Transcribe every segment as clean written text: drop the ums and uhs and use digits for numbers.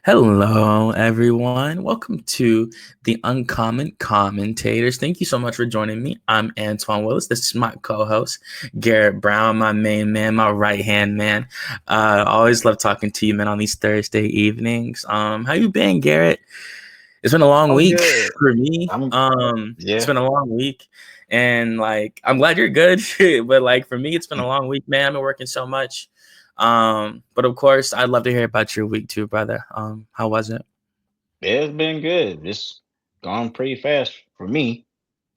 Hello, everyone. Welcome to the Uncommon Commentators. Thank you so much for joining me. I'm Antoine Willis. This is my co-host, Garrett Brown, my main man, my right-hand man. Always love talking to you, man, on these Thursday evenings. How you been, Garrett? It's been a long I'm week good. for me. I'm It's yeah. been a long week, and I'm glad you're good. But for me, it's been a long week, man. I've been working so much. But of course, I'd love to hear about your week too, brother. How was it? It's been good. It's gone pretty fast for me.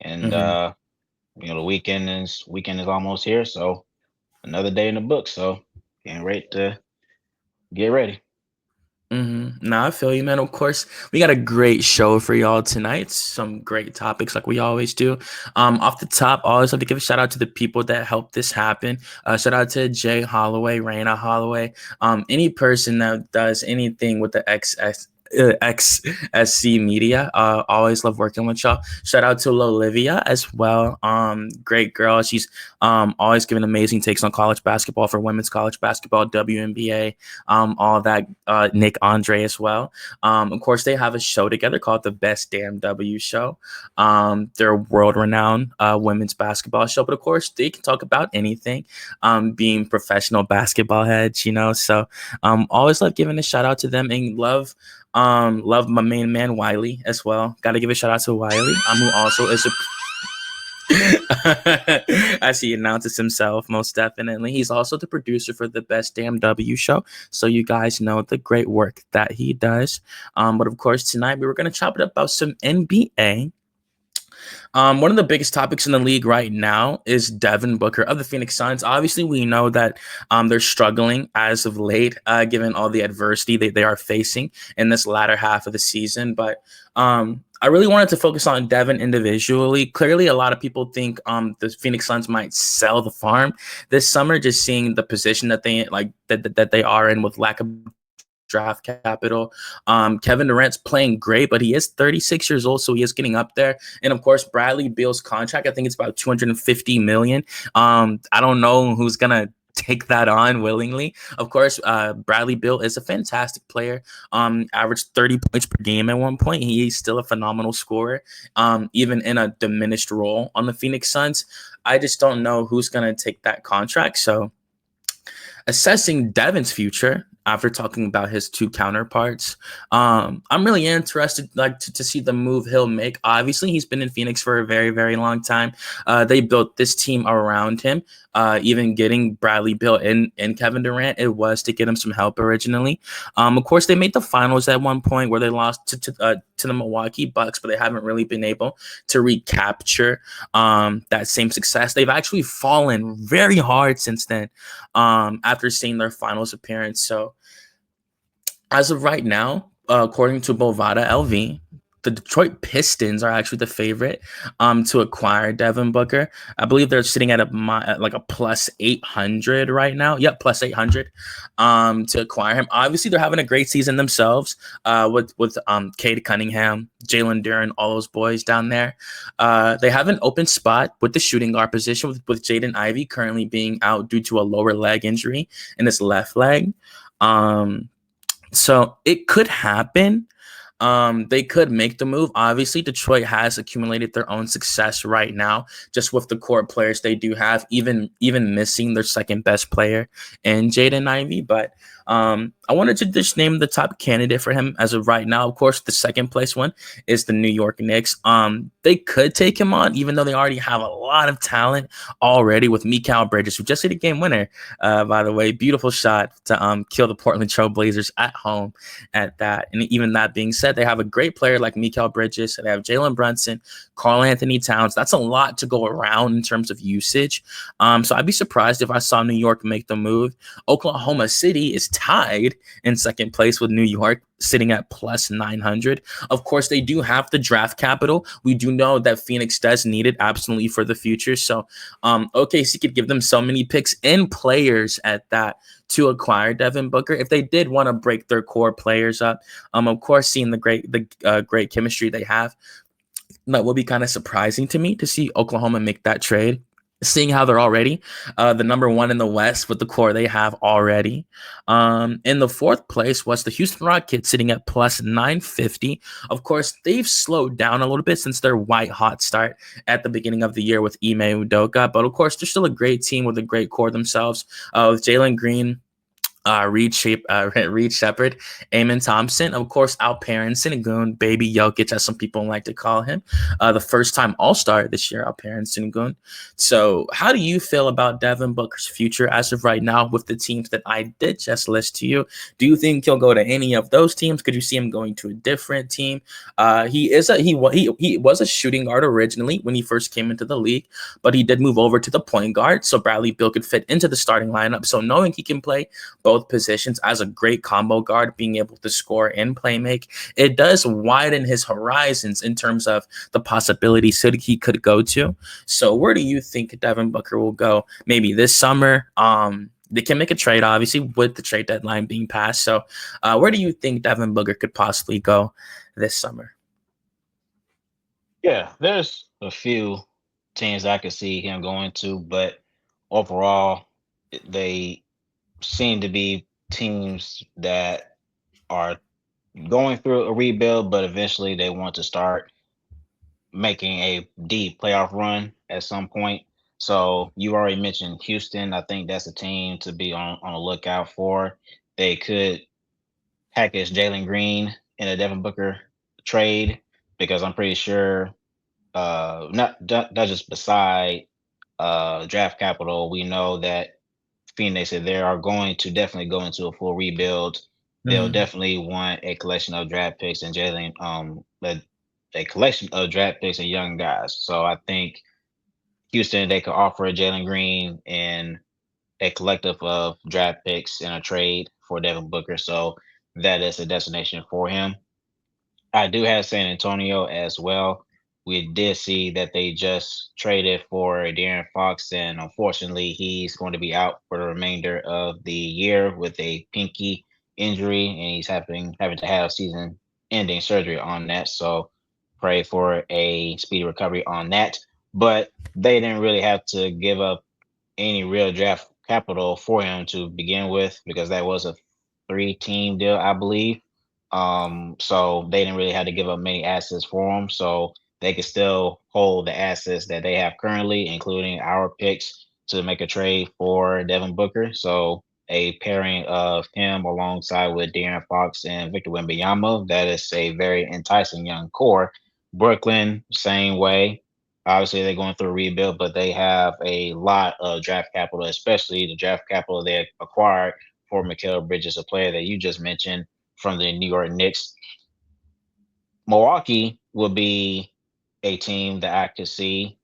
And Mm-hmm. the weekend is almost here, so another day in the book. So can't wait to get ready. Mm-hmm. No, I feel you, man. Of course, we got a great show for y'all tonight. Some great topics, like we always do. Off the top, I always like to give a shout out to the people that helped this happen. Shout out to Jay Holloway, Raina Holloway, any person that does anything with the XSC Media. Always love working with y'all. Shout out to Lolivia as well. Great girl. She's always giving amazing takes on college basketball for women's college basketball, WNBA, all that. Nick Andre as well. Of course, they have a show together called the Best Damn W Show. They're a world renowned women's basketball show, but of course, they can talk about anything. Being professional basketball heads, So always love giving a shout out to them and love my main man Wiley as well. Got to give a shout out to Wiley, who also is a as he announces himself, most definitely. He's also the producer for the Best Damn W Show. So you guys know the great work that he does. But of course, tonight we were going to chop it up about some NBA. One of the biggest topics in the league right now is Devin Booker of the Phoenix Suns. Obviously, we know that they're struggling as of late, given all the adversity they are facing in this latter half of the season. But I really wanted to focus on Devin individually. Clearly, a lot of people think the Phoenix Suns might sell the farm this summer, just seeing the position that that they are in with lack of draft capital. Kevin Durant's playing great, but he is 36 years old, so he is getting up there. And of course, Bradley Beal's contract, I think it's about 250 million. I don't know who's gonna take that on willingly. Of course, Bradley Beal is a fantastic player. Averaged 30 points per game at one point. He's still a phenomenal scorer, even in a diminished role on the Phoenix Suns. I just don't know who's gonna take that contract. So assessing Devin's future after talking about his two counterparts. I'm really interested to see the move he'll make. Obviously, he's been in Phoenix for a very, very long time. They built this team around him. Even getting Bradley Beal and Kevin Durant, it was to get him some help originally. Of course, they made the finals at one point where they lost to the Milwaukee Bucks, but they haven't really been able to recapture that same success. They've actually fallen very hard since then after seeing their finals appearance. So as of right now, according to Bovada LV, the Detroit Pistons are actually the favorite to acquire Devin Booker. I believe they're sitting at a plus 800 right now. Yep, plus 800 to acquire him. Obviously, they're having a great season themselves with Cade Cunningham, Jalen Duren, all those boys down there. They have an open spot with the shooting guard position with Jaden Ivey currently being out due to a lower leg injury in his left leg. So it could happen. They could make the move. Obviously, Detroit has accumulated their own success right now, just with the core players they do have, even missing their second best player in Jaden Ivey. But I wanted to just name the top candidate for him as of right now. Of course, the second place one is the New York Knicks. They could take him on, even though they already have a lot of talent already with Mikal Bridges, who just hit a game winner, by the way. Beautiful shot to kill the Portland Trail Blazers at home at that. And even that being said, they have a great player like Mikal Bridges. They have Jalen Brunson, Karl Anthony Towns. That's a lot to go around in terms of usage. So I'd be surprised if I saw New York make the move. Oklahoma City is tied in second place with New York, sitting at plus 900. Of course, they do have the draft capital. We do know that Phoenix does need it absolutely for the future. So OKC could give them so many picks and players at that to acquire Devin Booker if they did want to break their core players up. Of course, seeing the great chemistry they have, that will be kind of surprising to me to see Oklahoma make that trade, seeing how they're already the number one in the West with the core they have already. In the fourth place was the Houston Rockets sitting at plus 950. Of course, they've slowed down a little bit since their white hot start at the beginning of the year with Ime Udoka. But of course, they're still a great team with a great core themselves with Jalen Green, Reed Shepard, Eamon Thompson, of course, Alperen Sengun, Baby Jokic, as some people like to call him, the first-time All-Star this year, Alperen Sengun. So, how do you feel about Devin Booker's future as of right now with the teams that I did just list to you? Do you think he'll go to any of those teams? Could you see him going to a different team? He was a shooting guard originally when he first came into the league, but he did move over to the point guard, so Bradley Beal could fit into the starting lineup. So, knowing he can play both positions as a great combo guard, being able to score and play make, it does widen his horizons in terms of the possibilities that he could go to. So where do you think Devin Booker will go? Maybe this summer? They can make a trade, obviously, with the trade deadline being passed. So where do you think Devin Booker could possibly go this summer? Yeah, there's a few teams I could see him going to, but overall, they seem to be teams that are going through a rebuild, but eventually they want to start making a deep playoff run at some point. So you already mentioned Houston. I think that's a team to be on the lookout for. They could package Jalen Green in a Devin Booker trade because I'm pretty sure not just beside draft capital, we know that Phoenix, if they are going to definitely go into a full rebuild, they'll Mm-hmm. definitely want a collection of draft picks and Jalen, a collection of draft picks and young guys. So I think Houston, they could offer Jalen Green and a collective of draft picks in a trade for Devin Booker. So that is a destination for him. I do have San Antonio as well. We did see that they just traded for De'Aaron Fox, and unfortunately, he's going to be out for the remainder of the year with a pinky injury, and he's having to have season-ending surgery on that. So, pray for a speedy recovery on that. But they didn't really have to give up any real draft capital for him to begin with because that was a three-team deal, I believe. So they didn't really have to give up many assets for him. So they could still hold the assets that they have currently, including our picks, to make a trade for Devin Booker. So a pairing of him alongside with De'Aaron Fox and Victor Wembanyama, that is a very enticing young core. Brooklyn, same way. Obviously, they're going through a rebuild, but they have a lot of draft capital, especially the draft capital they acquired for Mikal Bridges, a player that you just mentioned from the New York Knicks. Milwaukee would be a team that I could see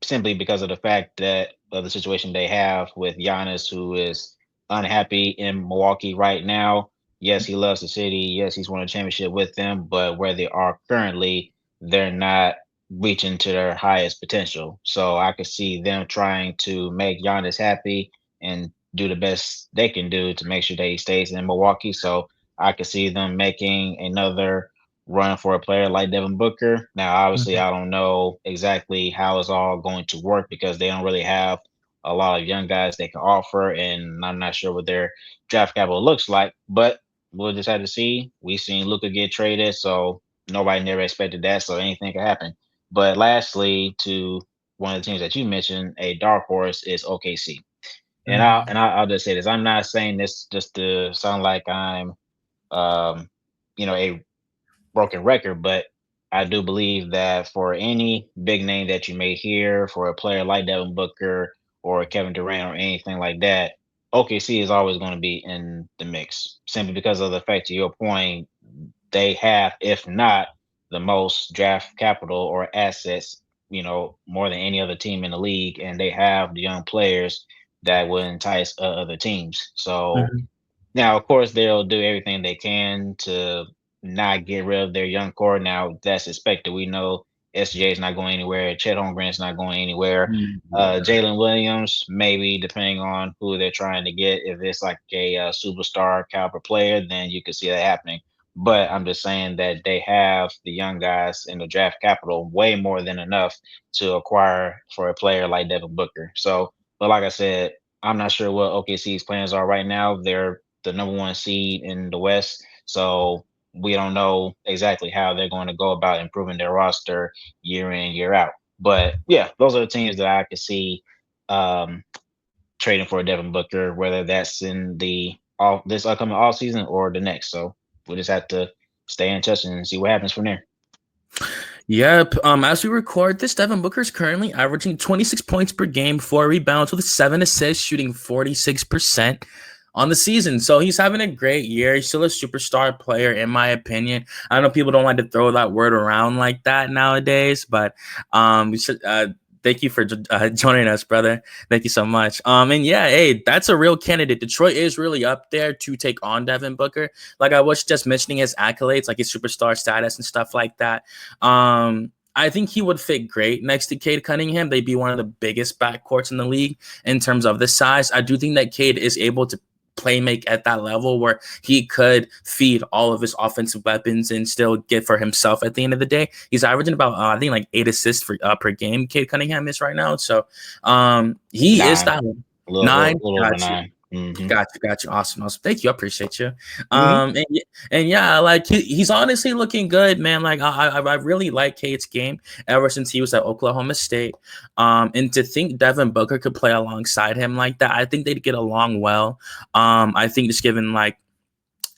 simply because of the fact that of the situation they have with Giannis, who is unhappy in Milwaukee right now. Yes, he loves the city. Yes, he's won a championship with them, but where they are currently, they're not reaching to their highest potential. So I could see them trying to make Giannis happy and do the best they can do to make sure that he stays in Milwaukee. So I could see them making another run for a player like Devin Booker. Now, obviously, I don't know exactly how it's all going to work because they don't really have a lot of young guys they can offer, and I'm not sure what their draft capital looks like. But we'll just have to see. We've seen Luca get traded, so nobody never expected that, so anything can happen. But lastly, to one of the teams that you mentioned, a dark horse is OKC. And Mm-hmm. I'll just say this: I'm not saying this just to sound like I'm um, a broken record, but I do believe that for any big name that you may hear, for a player like Devin Booker or Kevin Durant or anything like that, OKC is always going to be in the mix simply because of the fact, to your point, they have, if not the most draft capital or assets, more than any other team in the league, and they have the young players that will entice other teams. So Mm-hmm. now, of course, they'll do everything they can to not get rid of their young core. Now, that's expected. We know SJ is not going anywhere. Chet Holmgren's not going anywhere. Yeah. Jalen Williams, maybe depending on who they're trying to get. If it's like a superstar caliber player, then you could see that happening. But I'm just saying that they have the young guys in the draft capital way more than enough to acquire for a player like Devin Booker. So, but like I said, I'm not sure what OKC's plans are right now. They're the number one seed in the West. So we don't know exactly how they're going to go about improving their roster year in, year out. But yeah, those are the teams that I could see um, trading for Devin Booker, whether that's in the all this upcoming off season or the next. So we'll just have to stay in touch and see what happens from there. Yep. As we record this, Devin Booker is currently averaging 26 points per game, 4 rebounds with 7 assists, shooting 46% on the season. So he's having a great year. He's still a superstar player, in my opinion. I know people don't like to throw that word around like that nowadays, but we should. Thank you for joining us, brother. Thank you so much. And yeah, hey, that's a real candidate. Detroit is really up there to take on Devin Booker. Like I was just mentioning his accolades, like his superstar status and stuff like that. I think he would fit great next to Cade Cunningham. They'd be one of the biggest backcourts in the league in terms of the size. I do think that Cade is able to play make at that level where he could feed all of his offensive weapons and still get for himself at the end of the day. He's averaging about I think like 8 assists per game. Cade Cunningham is right now, so he is that one. A little, Nine. little over 9. Mm-hmm. Got you. Awesome. Thank you. I appreciate you. Mm-hmm. And yeah, like he's honestly looking good, man. Like I really like Cade's game ever since he was at Oklahoma State. And to think Devin Booker could play alongside him like that, I think they'd get along well. I think just given like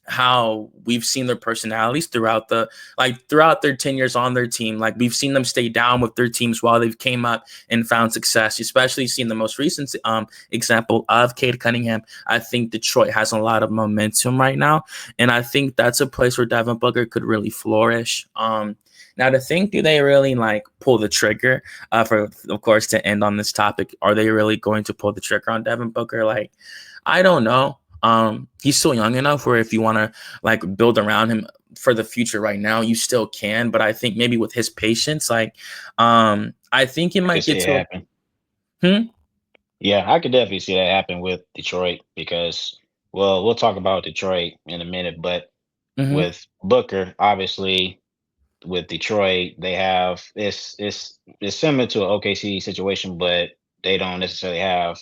how we've seen their personalities throughout their 10 years on their team. Like we've seen them stay down with their teams while they've came up and found success, especially seeing the most recent example of Cade Cunningham. I think Detroit has a lot of momentum right now. And I think that's a place where Devin Booker could really flourish. Now to think, do they really like pull the trigger for, of course, to end on this topic, are they really going to pull the trigger on Devin Booker? Like, I don't know. He's still young enough where if you want to like build around him for the future right now, you still can. But I think maybe with his patience, like, I think it might get to happen. Yeah, I could definitely see that happen with Detroit because, well, we'll talk about Detroit in a minute, but with Booker, obviously, with Detroit, they have it's similar to an OKC situation, but they don't necessarily have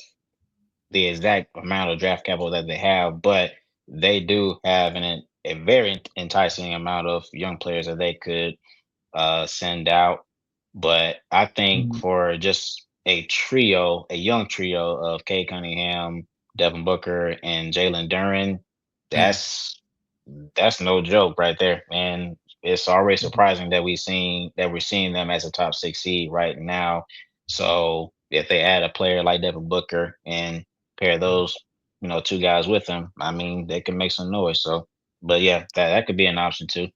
the exact amount of draft capital that they have, but they do have a very enticing amount of young players that they could send out. But I think for just a young trio of Cade Cunningham, Devin Booker, and Jalen Duren, that's no joke right there. And it's already surprising that we're seeing them as a top 6 seed right now. So if they add a player like Devin Booker and pair those, two guys with them, I mean, they can make some noise. So, but yeah, that could be an option too.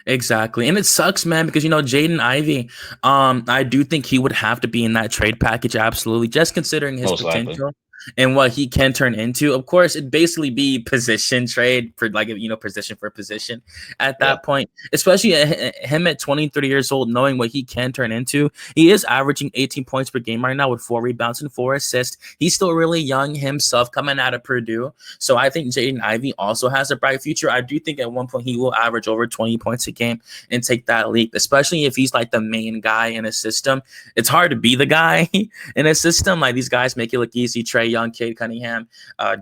Exactly. And it sucks, man, because, Jaden Ivey, I do think he would have to be in that trade package. Absolutely. Just considering his Most potential likely. and what he can turn into. Of course, it'd basically be position trade for like, position for position at that point, especially him at 23 years old, knowing what he can turn into. He is averaging 18 points per game right now with 4 rebounds and 4 assists. He's still really young himself coming out of Purdue. So I think Jaden Ivey also has a bright future. I do think at one point he will average over 20 points a game and take that leap, especially if he's like the main guy in a system. It's hard to be the guy in a system. Like these guys make it look easy. Trae Young, Cade Cunningham,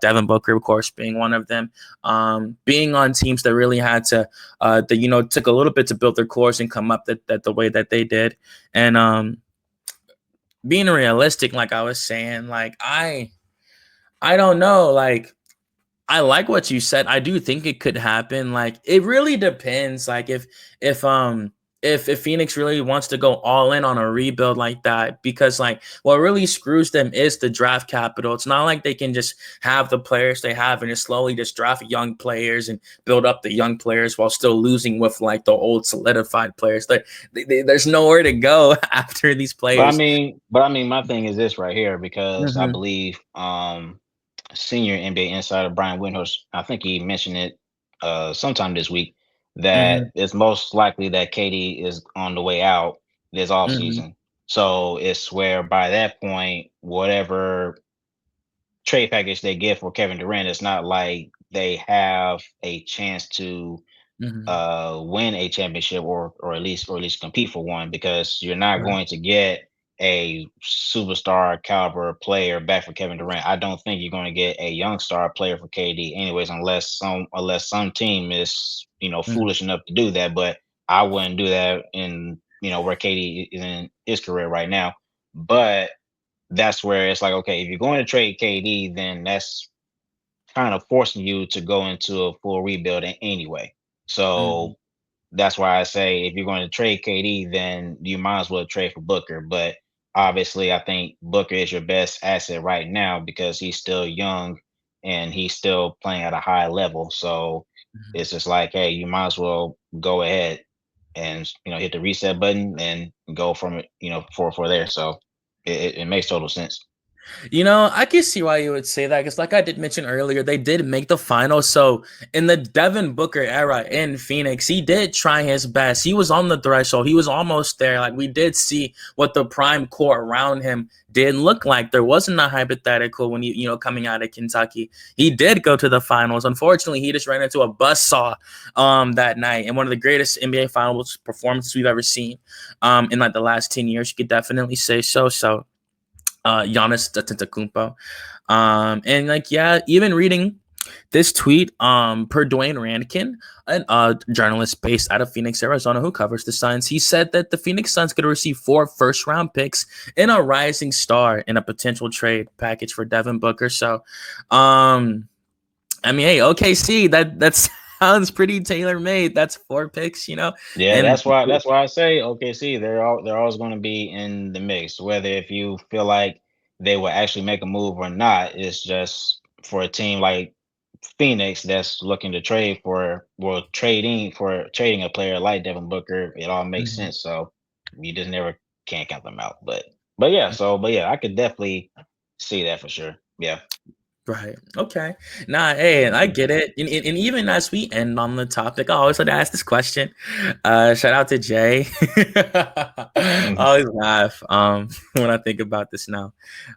Devin Booker, of course, being one of them. Being on teams that really had to, took a little bit to build their course and come up that the way that they did. And being realistic, like I was saying, like I don't know, like I like what you said. I do think it could happen. Like it really depends. Like if Phoenix really wants to go all in on a rebuild like that, because like what really screws them is the draft capital. It's not like they can just have the players they have and just slowly just draft young players and build up the young players while still losing with like the old solidified players. There's nowhere to go after these players. But I mean, my thing is this right here because I believe senior NBA insider Brian Windhorst, I think he mentioned it sometime this week, that it's most likely that KD is on the way out this offseason. So it's where by that point, whatever trade package they get for Kevin Durant, it's not like they have a chance to win a championship or at least compete for one, because you're not Right. going to get a superstar caliber player back for Kevin Durant. I don't think you're going to get a young star player for KD anyways, unless some team is Mhm. foolish enough to do that. But I wouldn't do that in where KD is in his career right now. But that's where it's like, okay, if you're going to trade KD, then that's kind of forcing you to go into a full rebuild anyway. Mhm. So that's why I say if you're going to trade KD, then you might as well trade for Booker. But obviously, I think Booker is your best asset right now because he's still young and he's still playing at a high level. So Mhm. it's just like, hey, you might as well go ahead and hit the reset button and go from it, for there. So it makes total sense. I can see why you would say that because, like I did mention earlier, they did make the finals. So, in the Devin Booker era in Phoenix, he did try his best. He was on the threshold. He was almost there. Like, we did see what the prime core around him did look like. There wasn't a hypothetical when coming out of Kentucky. He did go to the finals. Unfortunately, he just ran into a buzzsaw that night, and one of the greatest NBA finals performances we've ever seen in like the last 10 years. You could definitely say so. So, Giannis Antetokounmpo. And like, yeah, even reading this tweet, per Dwayne Rankin, a journalist based out of Phoenix, Arizona, who covers the Suns, he said that the Phoenix Suns could receive 4 first-round picks and a rising star in a potential trade package for Devin Booker. So, I mean, hey, OKC, that sounds pretty tailor-made. That's 4 picks. Yeah, And that's why I say OKC. They're always going to be in the mix. Whether if you feel like they will actually make a move or not, it's just for a team like Phoenix that's looking to trade for well trading a player like Devin Booker. It all makes Mhm. sense. So you just never can't count them out. But yeah, I could definitely see that for sure. Yeah. Right. Okay. Nah, hey, I get it. And even as we end on the topic, I always like to ask this question. Shout out to Jay. I Mhm. always laugh when I think about this now.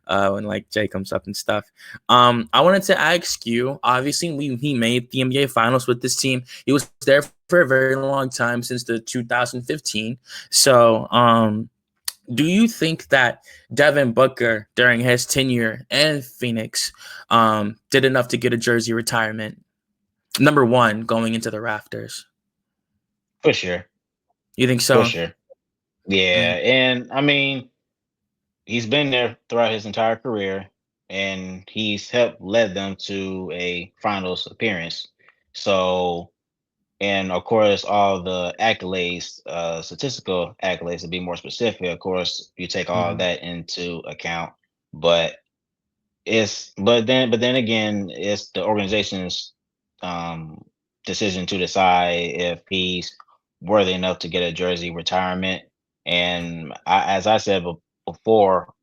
When like Jay comes up and stuff. I wanted to ask you, obviously he made the NBA finals with this team. He was there for a very long time since the 2015. So do you think that Devin Booker during his tenure in Phoenix did enough to get a jersey retirement? Number one, going into the rafters. For sure. You think For so? sure. Yeah. Mm, And I mean, he's been there throughout his entire career, and he's helped led them to a finals appearance. So, and of course, all the accolades, statistical accolades, to be more specific, of course, you take all of mhm, that into account. But but then again, it's the organization's um, decision to decide if he's worthy enough to get a jersey retirement. And as I said before,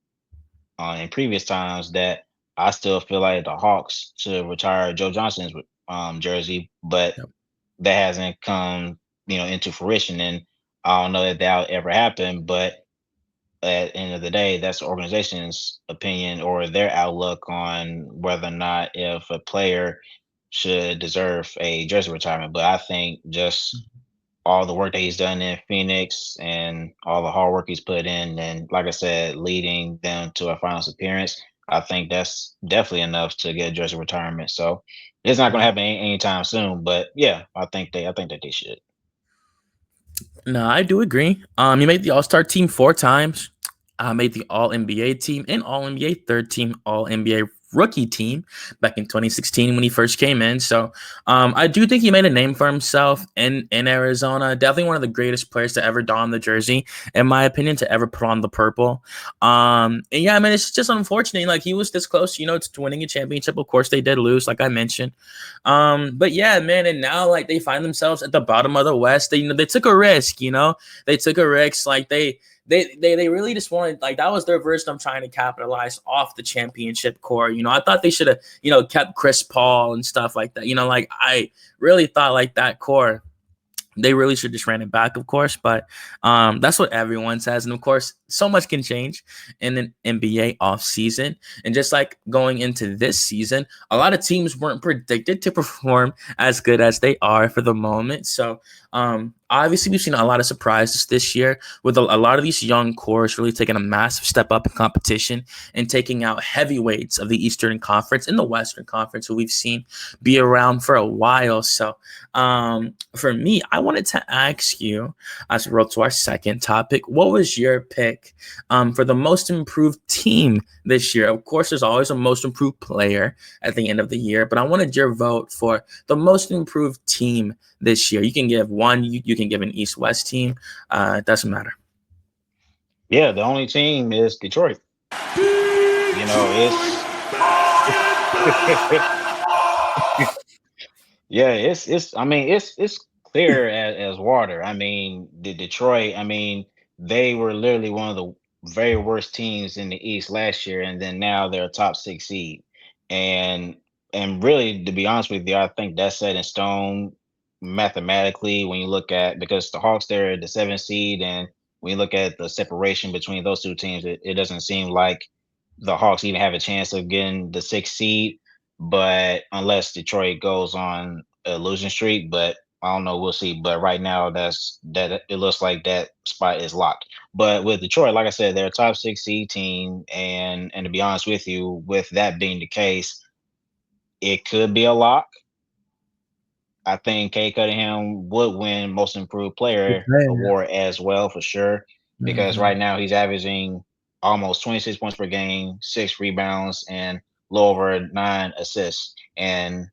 in previous times, that I still feel like the Hawks should retire Joe Johnson's jersey, but yep, that hasn't come into fruition, and I don't know if that'll ever happen. But at the end of the day, that's the organization's opinion or their outlook on whether or not if a player should deserve a jersey retirement. But I think just all the work that he's done in Phoenix and all the hard work he's put in, and like I said, leading them to a finals appearance, I think that's definitely enough to get a jersey retirement. So it's not going to mhm. happen anytime soon. But yeah, I think that they should. No, I do agree. He made the All Star team 4 times. Made the All NBA team and All NBA third team, All NBA rookie team back in 2016 when he first came in. So I do think he made a name for himself in Arizona. Definitely one of the greatest players to ever don the jersey, in my opinion, to ever put on the purple. And yeah, I mean, it's just unfortunate. Like he was this close, to winning a championship. Of course, they did lose, like I mentioned. But yeah, man, and now like they find themselves at the bottom of the West. They took a risk. They took a risk. Like they really just wanted, like, that was their version of trying to capitalize off the championship core. I thought they should have kept Chris Paul and stuff like that. Like I really thought like that core, they really should just ran it back, of course. But that's what everyone says. And of course, so much can change in an NBA offseason. And just like going into this season, a lot of teams weren't predicted to perform as good as they are for the moment. So obviously we've seen a lot of surprises this year with a lot of these young cores really taking a massive step up in competition and taking out heavyweights of the Eastern Conference and the Western Conference, who we've seen be around for a while. So for me, I wanted to ask you, as we roll to our second topic, what was your pick for the most improved team this year? Of course, there's always a most improved player at the end of the year, but I wanted your vote for the most improved team this year. You can give one, you can give an East-West team. It doesn't matter. Yeah, the only team is Detroit. You know, it's yeah, it's I mean, it's clear as water. I mean, the Detroit, I mean, they were literally one of the very worst teams in the East last year, and then now they're a top six seed. And really, to be honest with you, I think that's set in stone mathematically when you look at, because the Hawks, they're the seventh seed, and when you look at the separation between those two teams, it doesn't seem like the Hawks even have a chance of getting the sixth seed, but unless Detroit goes on a losing streak, but I don't know, we'll see. But right now, it looks like that spot is locked. But with Detroit, like I said, they're a top six seed team, and to be honest with you, with that being the case, it could be a lock. I think Cade Cunningham would win Most Improved Player award as well, for sure, because Mhm. right now he's averaging almost 26 points per game, 6 rebounds, and a little over 9 assists. And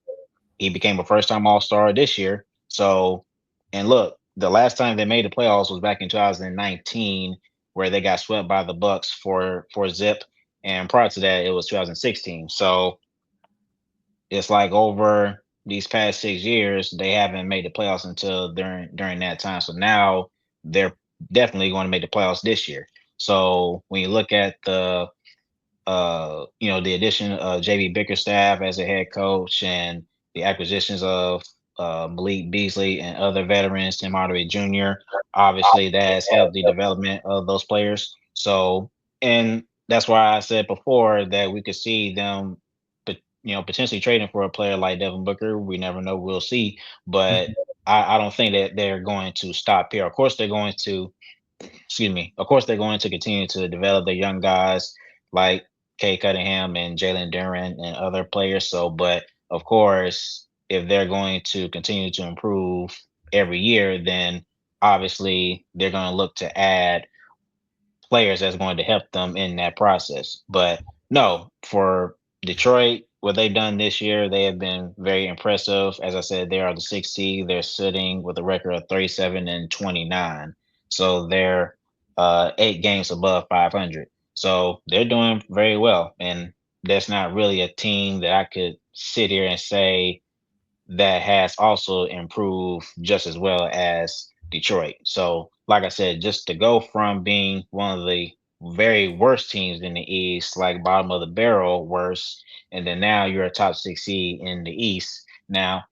he became a first-time All-Star this year. So, and look, the last time they made the playoffs was back in 2019, where they got swept by the Bucks for Zip, and prior to that, it was 2016. So it's like over these past 6 years, they haven't made the playoffs until during that time. So now they're definitely going to make the playoffs this year. So when you look at the addition of JB Bickerstaff as a head coach and the acquisitions of Malik Beasley and other veterans, Tim Hardaway Jr., obviously that has helped the development of those players. So, and that's why I said before that we could see them, but potentially trading for a player like Devin Booker. We never know. We'll see. But I don't think that they're going to stop here. Of course, they're going to excuse me. Of course, they're going to continue to develop their young guys like Cade Cunningham and Jalen Duren and other players. So, but of course, if they're going to continue to improve every year, then obviously they're going to look to add players that's going to help them in that process. But no, for Detroit, what they've done this year, they have been very impressive. As I said, they are the sixth seed. They're sitting with a record of 37-29. So they're 8 games above 500. So they're doing very well. And that's not really a team that I could sit here and say that has also improved just as well as Detroit. So, like I said, just to go from being one of the very worst teams in the East, like bottom of the barrel, worse, and then now you're a top six seed in the East. Now,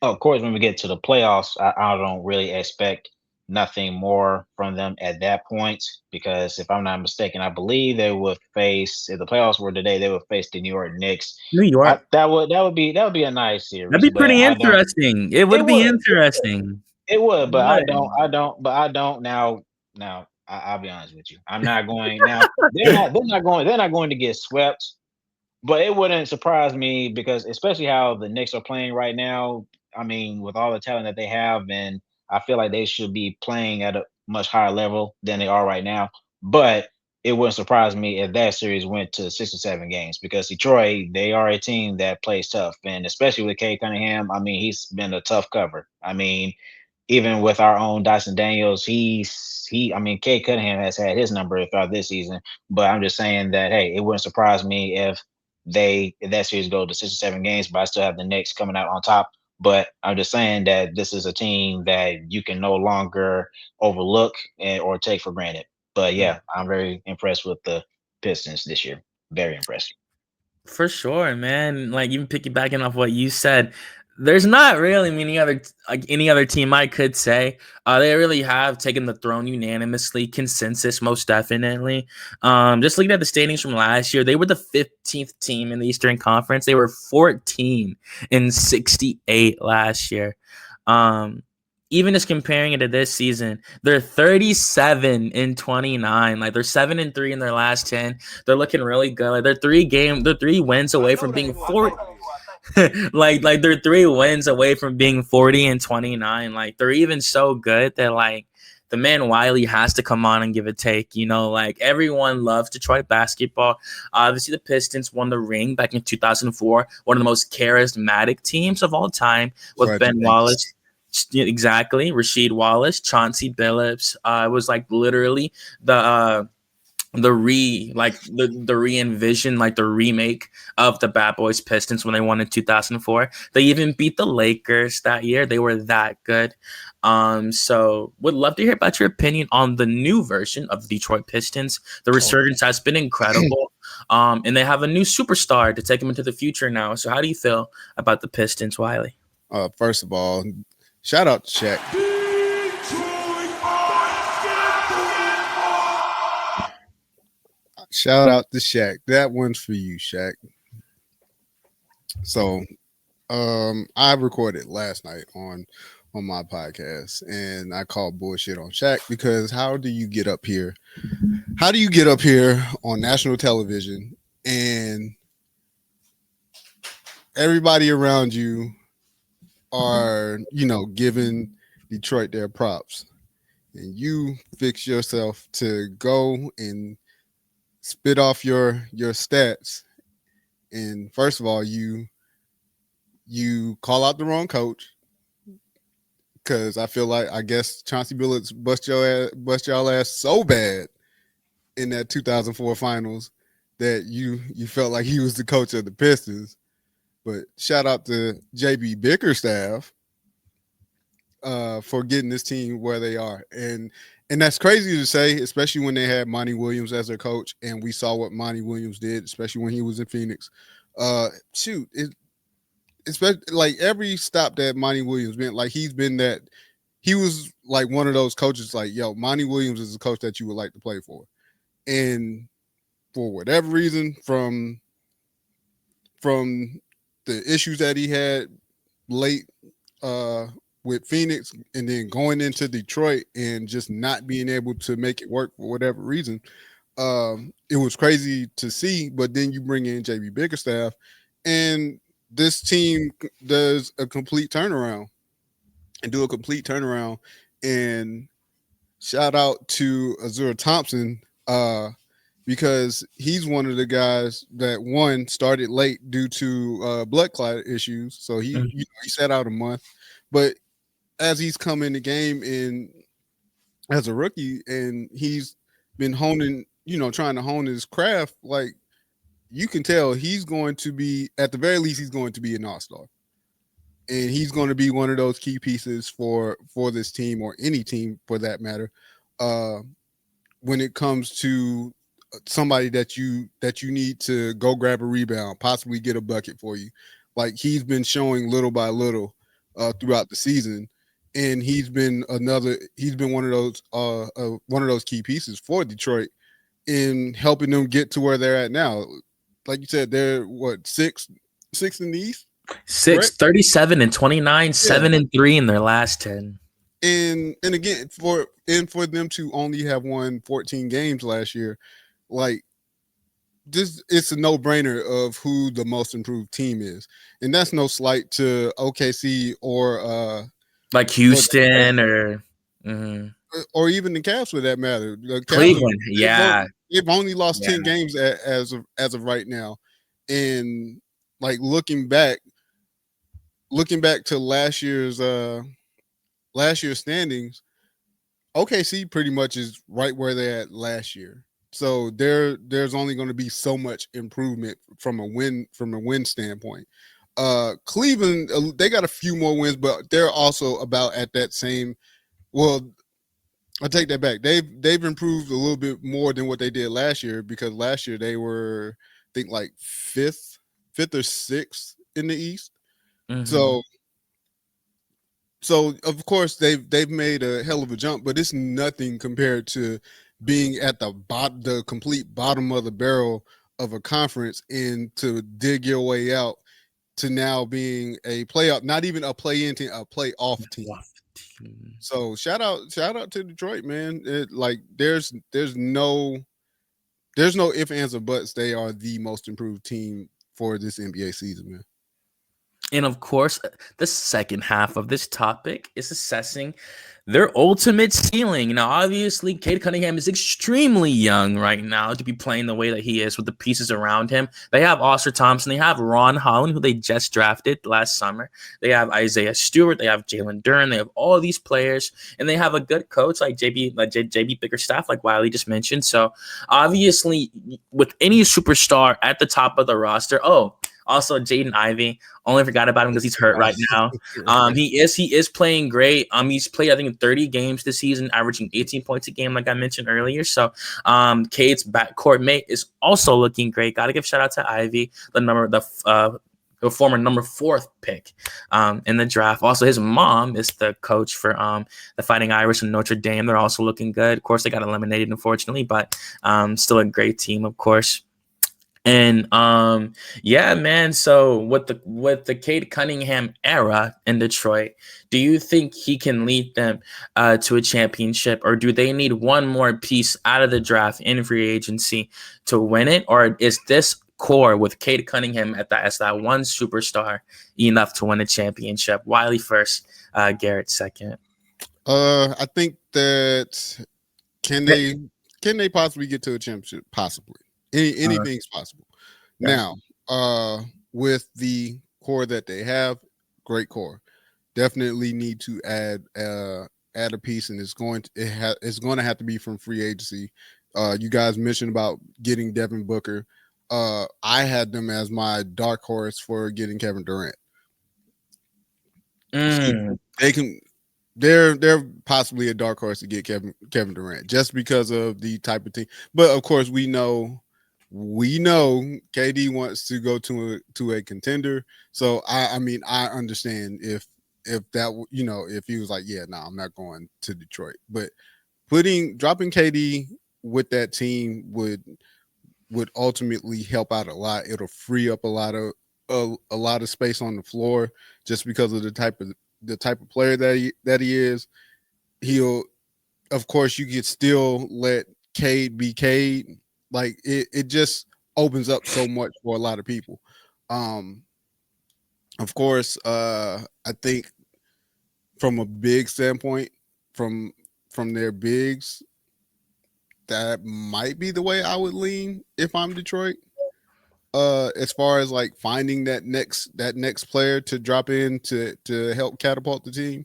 of course, when we get to the playoffs, I don't really expect nothing more from them at that point, because if I'm not mistaken, I believe they would face, if the playoffs were today, they would face the New York Knicks. New York. That would be a nice That'd series, be but pretty I don't. interesting. It It would be would. interesting. It would, It but would. I don't now. Now I'll be honest with you. I'm not going now. They're not going to get swept, but it wouldn't surprise me, because especially how the Knicks are playing right now. I mean, with all the talent that they have, and I feel like they should be playing at a much higher level than they are right now. But it wouldn't surprise me if that series went to 6 or 7 games, because Detroit, they are a team that plays tough, and especially with Cade Cunningham. I mean, he's been a tough cover. I mean, even with our own Dyson Daniels, I mean, Cade Cunningham has had his number throughout this season. But I'm just saying that, hey, it wouldn't surprise me if that series go to 6 or 7 games, but I still have the Knicks coming out on top. But I'm just saying that this is a team that you can no longer overlook or take for granted. But yeah, I'm very impressed with the Pistons this year. Very impressed. For sure, man. Like even piggybacking off what you said, There's not really any other team I could say. They really have taken the throne unanimously, consensus most definitely. Just looking at the standings from last year, they were the 15th team in the Eastern Conference. They were 14 and 68 last year. Even just comparing it to this season, they're 37 and 29. Like they're 7-3 in their last 10. They're looking really good. Like they're 3 wins away from being 40. like they're 3 wins away from being 40 and 29. Like they're even so good that like the man Wiley has to come on and give a take. Like everyone loves Detroit basketball. Obviously, the Pistons won the ring back in 2004. One of the most charismatic teams of all time with Right, Ben Wallace. Exactly, Rasheed Wallace, Chauncey Billups. It was like literally the re-envision, like the remake of the Bad Boys Pistons when they won in 2004. They even beat the Lakers that year. They were that good. So would love to hear about your opinion on the new version of the Detroit Pistons. The resurgence has been incredible. And they have a new superstar to take them into the future now. So how do you feel about the Pistons, Wiley? First of all, shout out to Shaq. Shout out to Shaq. That one's for you, Shaq. So, I recorded last night on my podcast, and I called bullshit on Shaq because how do you get up here? How do you get up here on national television and everybody around you are, giving Detroit their props, and you fix yourself to go and spit off your stats, and first of all you call out the wrong coach, because I guess Chauncey Billups bust y'all ass so bad in that 2004 finals that you felt like he was the coach of the Pistons. But shout out to JB Bickerstaff for getting this team where they are. And that's crazy to say, especially when they had Monty Williams as their coach, and we saw what Monty Williams did, especially when he was in Phoenix. Especially like every stop that Monty Williams been, like he was like one of those coaches like, yo, Monty Williams is a coach that you would like to play for. And for whatever reason, from the issues that he had late with Phoenix and then going into Detroit and just not being able to make it work for whatever reason, it was crazy to see. But then you bring in JB Bickerstaff, and this team does a complete turnaround. And shout out to Azura Thompson, because he's one of the guys that started late due to blood clot issues. So he sat out a month, but as he's come in the game and as a rookie, and he's been trying to hone his craft, like you can tell he's going to be, at the very least, he's going to be an all-star. And he's going to be one of those key pieces for this team, or any team for that matter, when it comes to somebody that you need to go grab a rebound, possibly get a bucket for you. Like he's been showing little by little throughout the season, and he's been one of those key pieces for Detroit in helping them get to where they're at now. Like you said, they're what, sixth in the East? 37 and 29, 7-3 in their last 10. And again, for them to only have won 14 games last year, like this, it's a no-brainer of who the most improved team is. And that's no slight to OKC or like Houston or even the Cavs for that matter. Cleveland, they've only lost 10 games as of right now. And like looking back to last year's standings, OKC pretty much is right where they're at last year. So there's only going to be so much improvement from a win standpoint. Cleveland, they got a few more wins, but they're also about at that same. Well, I take that back. They've improved a little bit more than what they did last year, because last year they were, I think, like fifth or sixth in the East. Mm-hmm. So So of course they've made a hell of a jump, but it's nothing compared to being at the complete bottom of the barrel of a conference and to dig your way out to now being a playoff, not even a play-in team, a playoff team. So shout out to Detroit, man. There's no ifs, ands, or buts. They are the most improved team for this NBA season, man. And of course, the second half of this topic is assessing their ultimate ceiling. Now, obviously, Cade Cunningham is extremely young right now to be playing the way that he is with the pieces around him. They have Ausar Thompson. They have Ron Holland, who they just drafted last summer. They have Isaiah Stewart. They have Jalen Duren. They have all these players, and they have a good coach like JB Bickerstaff, like Wiley just mentioned. So, obviously, with any superstar at the top of the roster, also Jaden Ivey. Only forgot about him because he's hurt right now. He is playing great. He's played, I think, 30 games this season, averaging 18 points a game, like I mentioned earlier. So Cade's backcourt mate is also looking great. Got to give shout out to Ivy, the former number 4th pick in the draft. Also, his mom is the coach for the Fighting Irish and Notre Dame. They're also looking good. Of course, they got eliminated, unfortunately, but still a great team, of course. And yeah, man. So with the Cade Cunningham era in Detroit, do you think he can lead them to a championship, or do they need one more piece out of the draft in free agency to win it, or is this core with Cade Cunningham as that one superstar enough to win a championship? Wiley first, Garrett second. I think that can they possibly get to a championship? Possibly. Anything's possible. Yeah. Now, with the core that they have, great core. Definitely need to add a piece, and it's going to have to be from free agency. You guys mentioned about getting Devin Booker. I had them as my dark horse for getting Kevin Durant. They're possibly a dark horse to get Kevin Durant just because of the type of team. But of course, we know KD wants to go to a contender. So I mean, I understand if that, if he was like, yeah, no, I'm not going to Detroit. But dropping KD with that team would ultimately help out a lot. It'll free up a lot of space on the floor just because of the type of player that he is. He'll, of course, you could still let Cade be Cade. Like it just opens up so much for a lot of people. Of course, I think from a big standpoint, from their bigs, that might be the way I would lean if I'm Detroit. As far as like finding that next player to drop in to help catapult the team.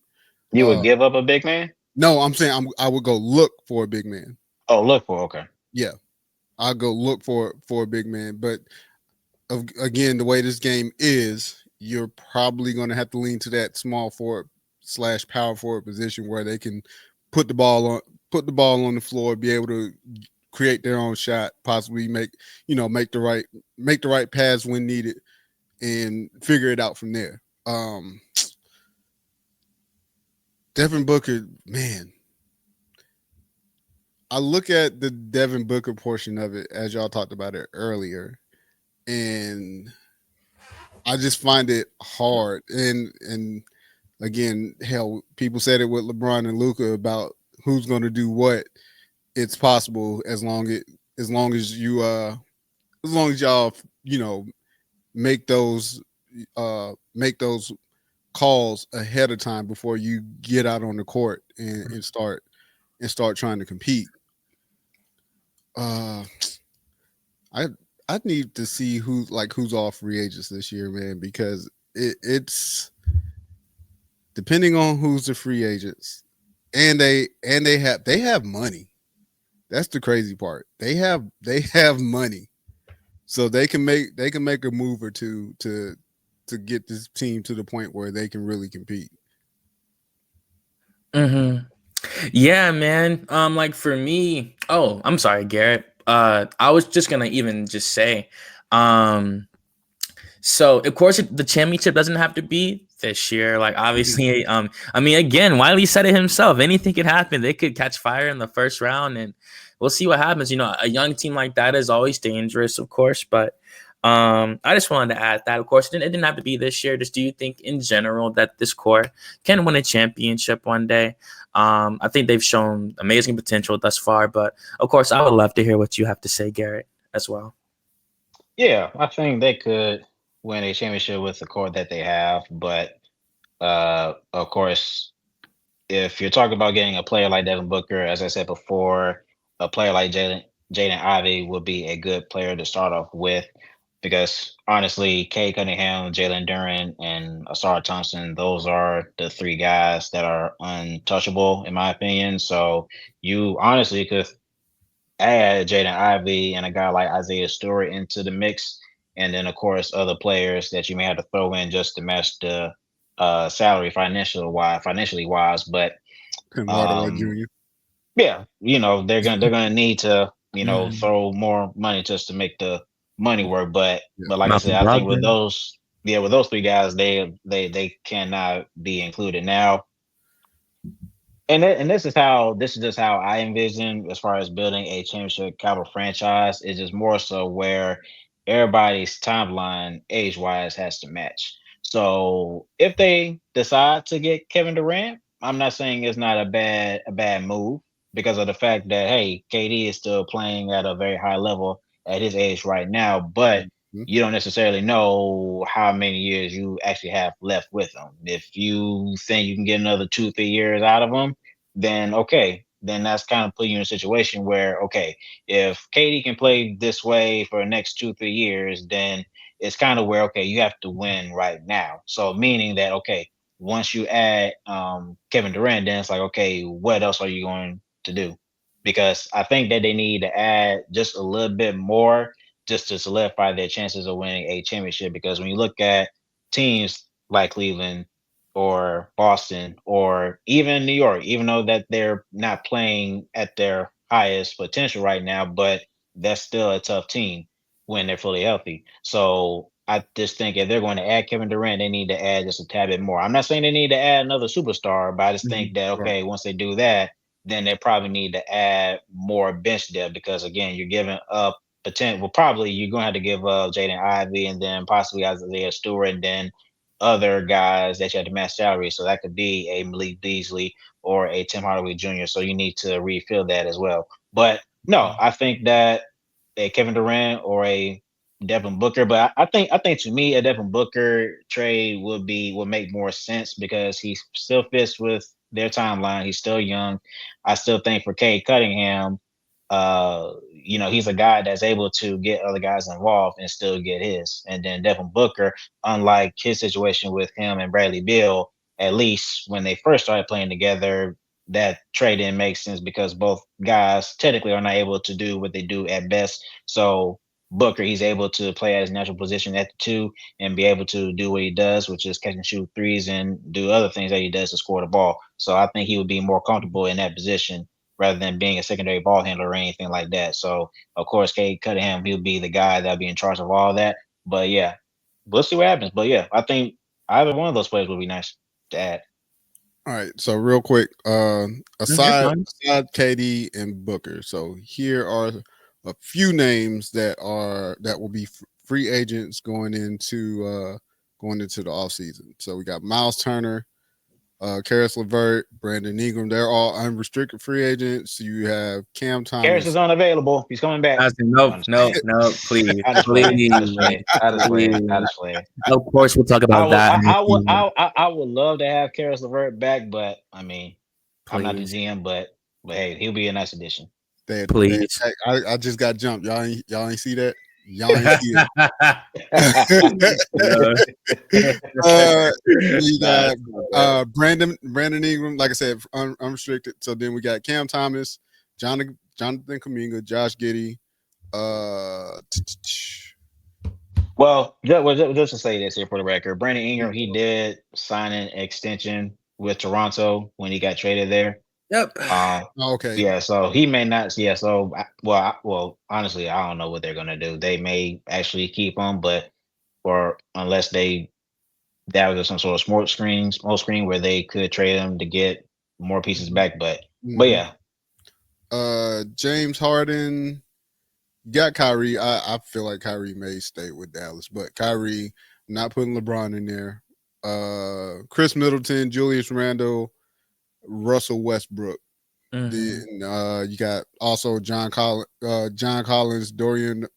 You would give up a big man? No, I'm saying I would go look for a big man. Oh, look for, okay. Yeah. I'll go look for a big man. But again, the way this game is, you're probably going to have to lean to that small forward / power forward position where they can put the ball on the floor, be able to create their own shot, possibly make the right pass when needed, and figure it out from there. Devin Booker, man. I look at the Devin Booker portion of it, as y'all talked about it earlier, and I just find it hard. And again, hell, people said it with LeBron and Luka about who's going to do what. It's possible as long as y'all make those calls ahead of time before you get out on the court and start trying to compete. I need to see who's off free agents this year, man, because it's depending on who's the free agents, and they have money. That's the crazy part. They have money, so they can make a move or two to get this team to the point where they can really compete. Mm-hmm. Yeah, man. Like for me, I'm sorry, Garrett. I was just gonna even just say, so of course the championship doesn't have to be this year. Like, obviously, I mean, again, Wiley said it himself. Anything could happen. They could catch fire in the first round, and we'll see what happens. You know, a young team like that is always dangerous, of course. But I just wanted to add that, of course, it didn't have to be this year. Just do you think, in general, that this core can win a championship one day? I think they've shown amazing potential thus far, but of course, I would love to hear what you have to say, Garrett, as well. Yeah, I think they could win a championship with the core that they have, but of course, if you're talking about getting a player like Devin Booker, as I said before, a player like Jaden Ivey would be a good player to start off with, because honestly, Cade Cunningham, Jalen Duren, and Asar Thompson, those are the three guys that are untouchable in my opinion. So you honestly could add Jaden Ivey and a guy like Isaiah Stewart into the mix, and then of course other players that you may have to throw in just to match the salary financially wise. But Tim Hardaway Jr. yeah, they're gonna need to Mhm. throw more money just to make the money work. But Yeah. like I Malcolm said, I think with Brogdon. those three guys, they cannot be included now. And this is just how I envision as far as building a championship caliber franchise. Is just more so where everybody's timeline age wise has to match. So if they decide to get Kevin Durant, I'm not saying it's not a bad move, because of the fact that hey, KD is still playing at a very high level at his age right now, but Mhm. you don't necessarily know how many years you actually have left with him. If you think you can get another 2-3 years out of him, then okay, then that's kind of putting you in a situation where okay, if Katie can play this way for the next 2-3 years, then it's kind of where okay, you have to win right now. So meaning that okay, once you add Kevin Durant, then it's like okay, what else are you going to do? Because I think that they need to add just a little bit more just to solidify their chances of winning a championship. Because when you look at teams like Cleveland or Boston or even New York, even though that they're not playing at their highest potential right now, but that's still a tough team when they're fully healthy. So I just think if they're going to add Kevin Durant, they need to add just a tad bit more. I'm not saying they need to add another superstar, but I just think that Right. okay, once they do that, then they probably need to add more bench depth, because again, you're giving up potential. Well, probably you're going to have to give up Jaden Ivey and then possibly Isaiah Stewart and then other guys that you have to match salary. So that could be a Malik Beasley or a Tim Hardaway Jr. So you need to refill that as well. But no, I think that a Kevin Durant or a Devin Booker, but I think to me a Devin Booker trade would make more sense because he still fits with their timeline. He's still young. I still think for Cade Cunningham, he's a guy that's able to get other guys involved and still get his. And then Devin Booker, unlike his situation with him and Bradley Beal, at least when they first started playing together, that trade didn't make sense because both guys technically are not able to do what they do at best. So Booker, he's able to play at his natural position at the two and be able to do what he does, which is catch and shoot threes and do other things that he does to score the ball. So I think he would be more comfortable in that position rather than being a secondary ball handler or anything like that. So of course, Cade Cunningham, he'll be the guy that'll be in charge of all that. But yeah, we'll see what happens. But yeah, I think either one of those players would be nice to add. All right. So real quick, You're aside fine. KD and Booker, so here are a few names that will be free agents going into the offseason. So we got Miles Turner, Karis LeVert, Brandon Ingram. They're all unrestricted free agents. You have Cam Harris Thomas. is unavailable. He's coming back. I said, No, nope, I'm just nope, playing. nope, please, I just playing. I just please, playing. I just playing. I please. just playing. Of course, we'll talk I about would, that. I would love to have Karis LeVert back, but I mean, I'm not the Please, GM, but hey, he'll be a nice addition. please. I just got jumped. Y'all ain't see that. Y'all ain't see it. We got Brandon Ingram, like I said, unrestricted. So then we got Cam Thomas, Jonathan Kuminga, Josh Giddey. Well, just to say this here for the record, Brandon Ingram, he did sign an extension with Toronto when he got traded there. Yep. Okay. Yeah, so he may not. Yeah, so well, honestly, I don't know what they're gonna do. They may actually keep him, but unless they that was some sort of smoke screen where they could trade him to get more pieces back. But yeah. James Harden got Kyrie. I feel like Kyrie may stay with Dallas, but Kyrie, not putting LeBron in there. Chris Middleton, Julius Randle, Russell Westbrook. Then you got also John Collins, Dorian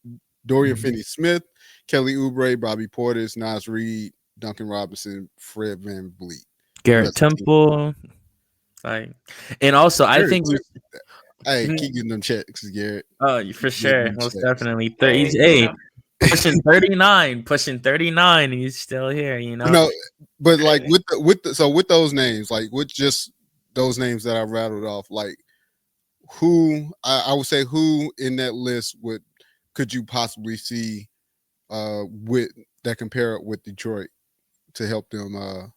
Finney-Smith, Kelly Oubre, Bobby Portis, Nas Reed, Duncan Robinson, Fred VanVleet, Garrett Temple. And also, I think keep getting them checks, Garrett. Oh, for sure, most definitely. Hey, pushing 39, and he's still here. No, but like with those names, like with just those names that I rattled off, like who I would say who in that list could you possibly see with that compare it with Detroit to help them?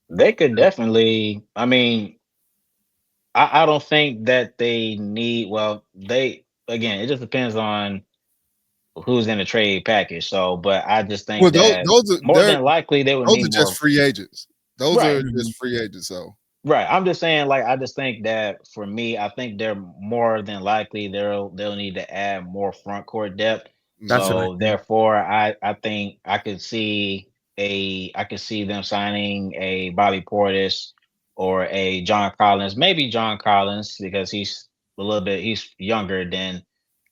They could definitely. I mean, I don't think that they need. Well, it just depends on who's in the trade package. So, but I just think that more than likely they would need more. Those are just free agents. Those are just free agents. So. Right. I'm just saying, like, I just think that for me, I think they're more than likely they'll need to add more front court depth. So therefore, I think I could see them signing a Bobby Portis or a John Collins, maybe John Collins, because he's younger than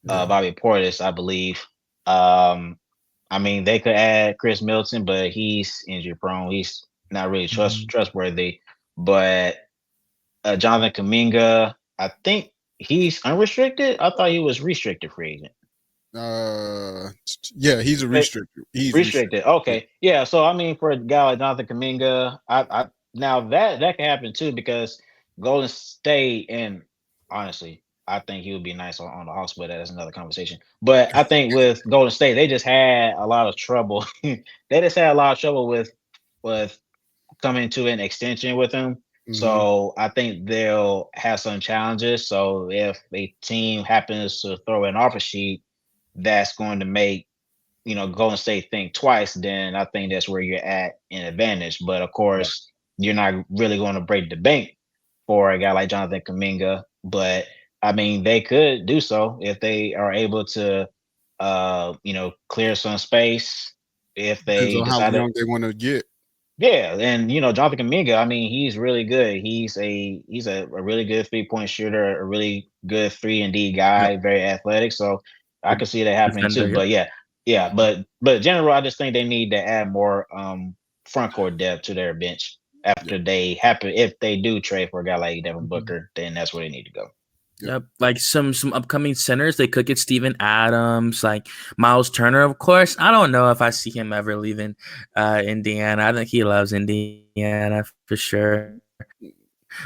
Bobby Portis, I believe. I mean, they could add Chris Middleton, but he's injury prone. He's not really trustworthy. But Jonathan Kuminga, I think he's unrestricted. I thought he was restricted free agent. Yeah, he's a restricted. He's restricted. Okay, yeah. So I mean, for a guy like Jonathan Kuminga, I now that can happen too, because Golden State, and honestly, I think he would be nice on the Hawks, but that's another conversation. But I think with Golden State, they just had a lot of trouble. with coming to an extension with him. Mm-hmm. So I think they'll have some challenges. So if a team happens to throw an offer sheet that's going to make, Golden State think twice, then I think that's where you're at in advantage. But of course, you're not really going to break the bank for a guy like Jonathan Kuminga. But I mean, they could do so if they are able to, clear some space. If they decide how long they want to get. Yeah, and Jonathan Kuminga, I mean, he's really good. He's a really good 3-point shooter, a really good 3-and-D guy, very athletic. So I could see that happening too. But but general, I just think they need to add more front court depth to their bench after if they do trade for a guy like Devin Booker, then that's where they need to go. Yep, like some upcoming centers, they could get Steven Adams, like Miles Turner, of course. I don't know if I see him ever leaving Indiana. I think he loves Indiana for sure. He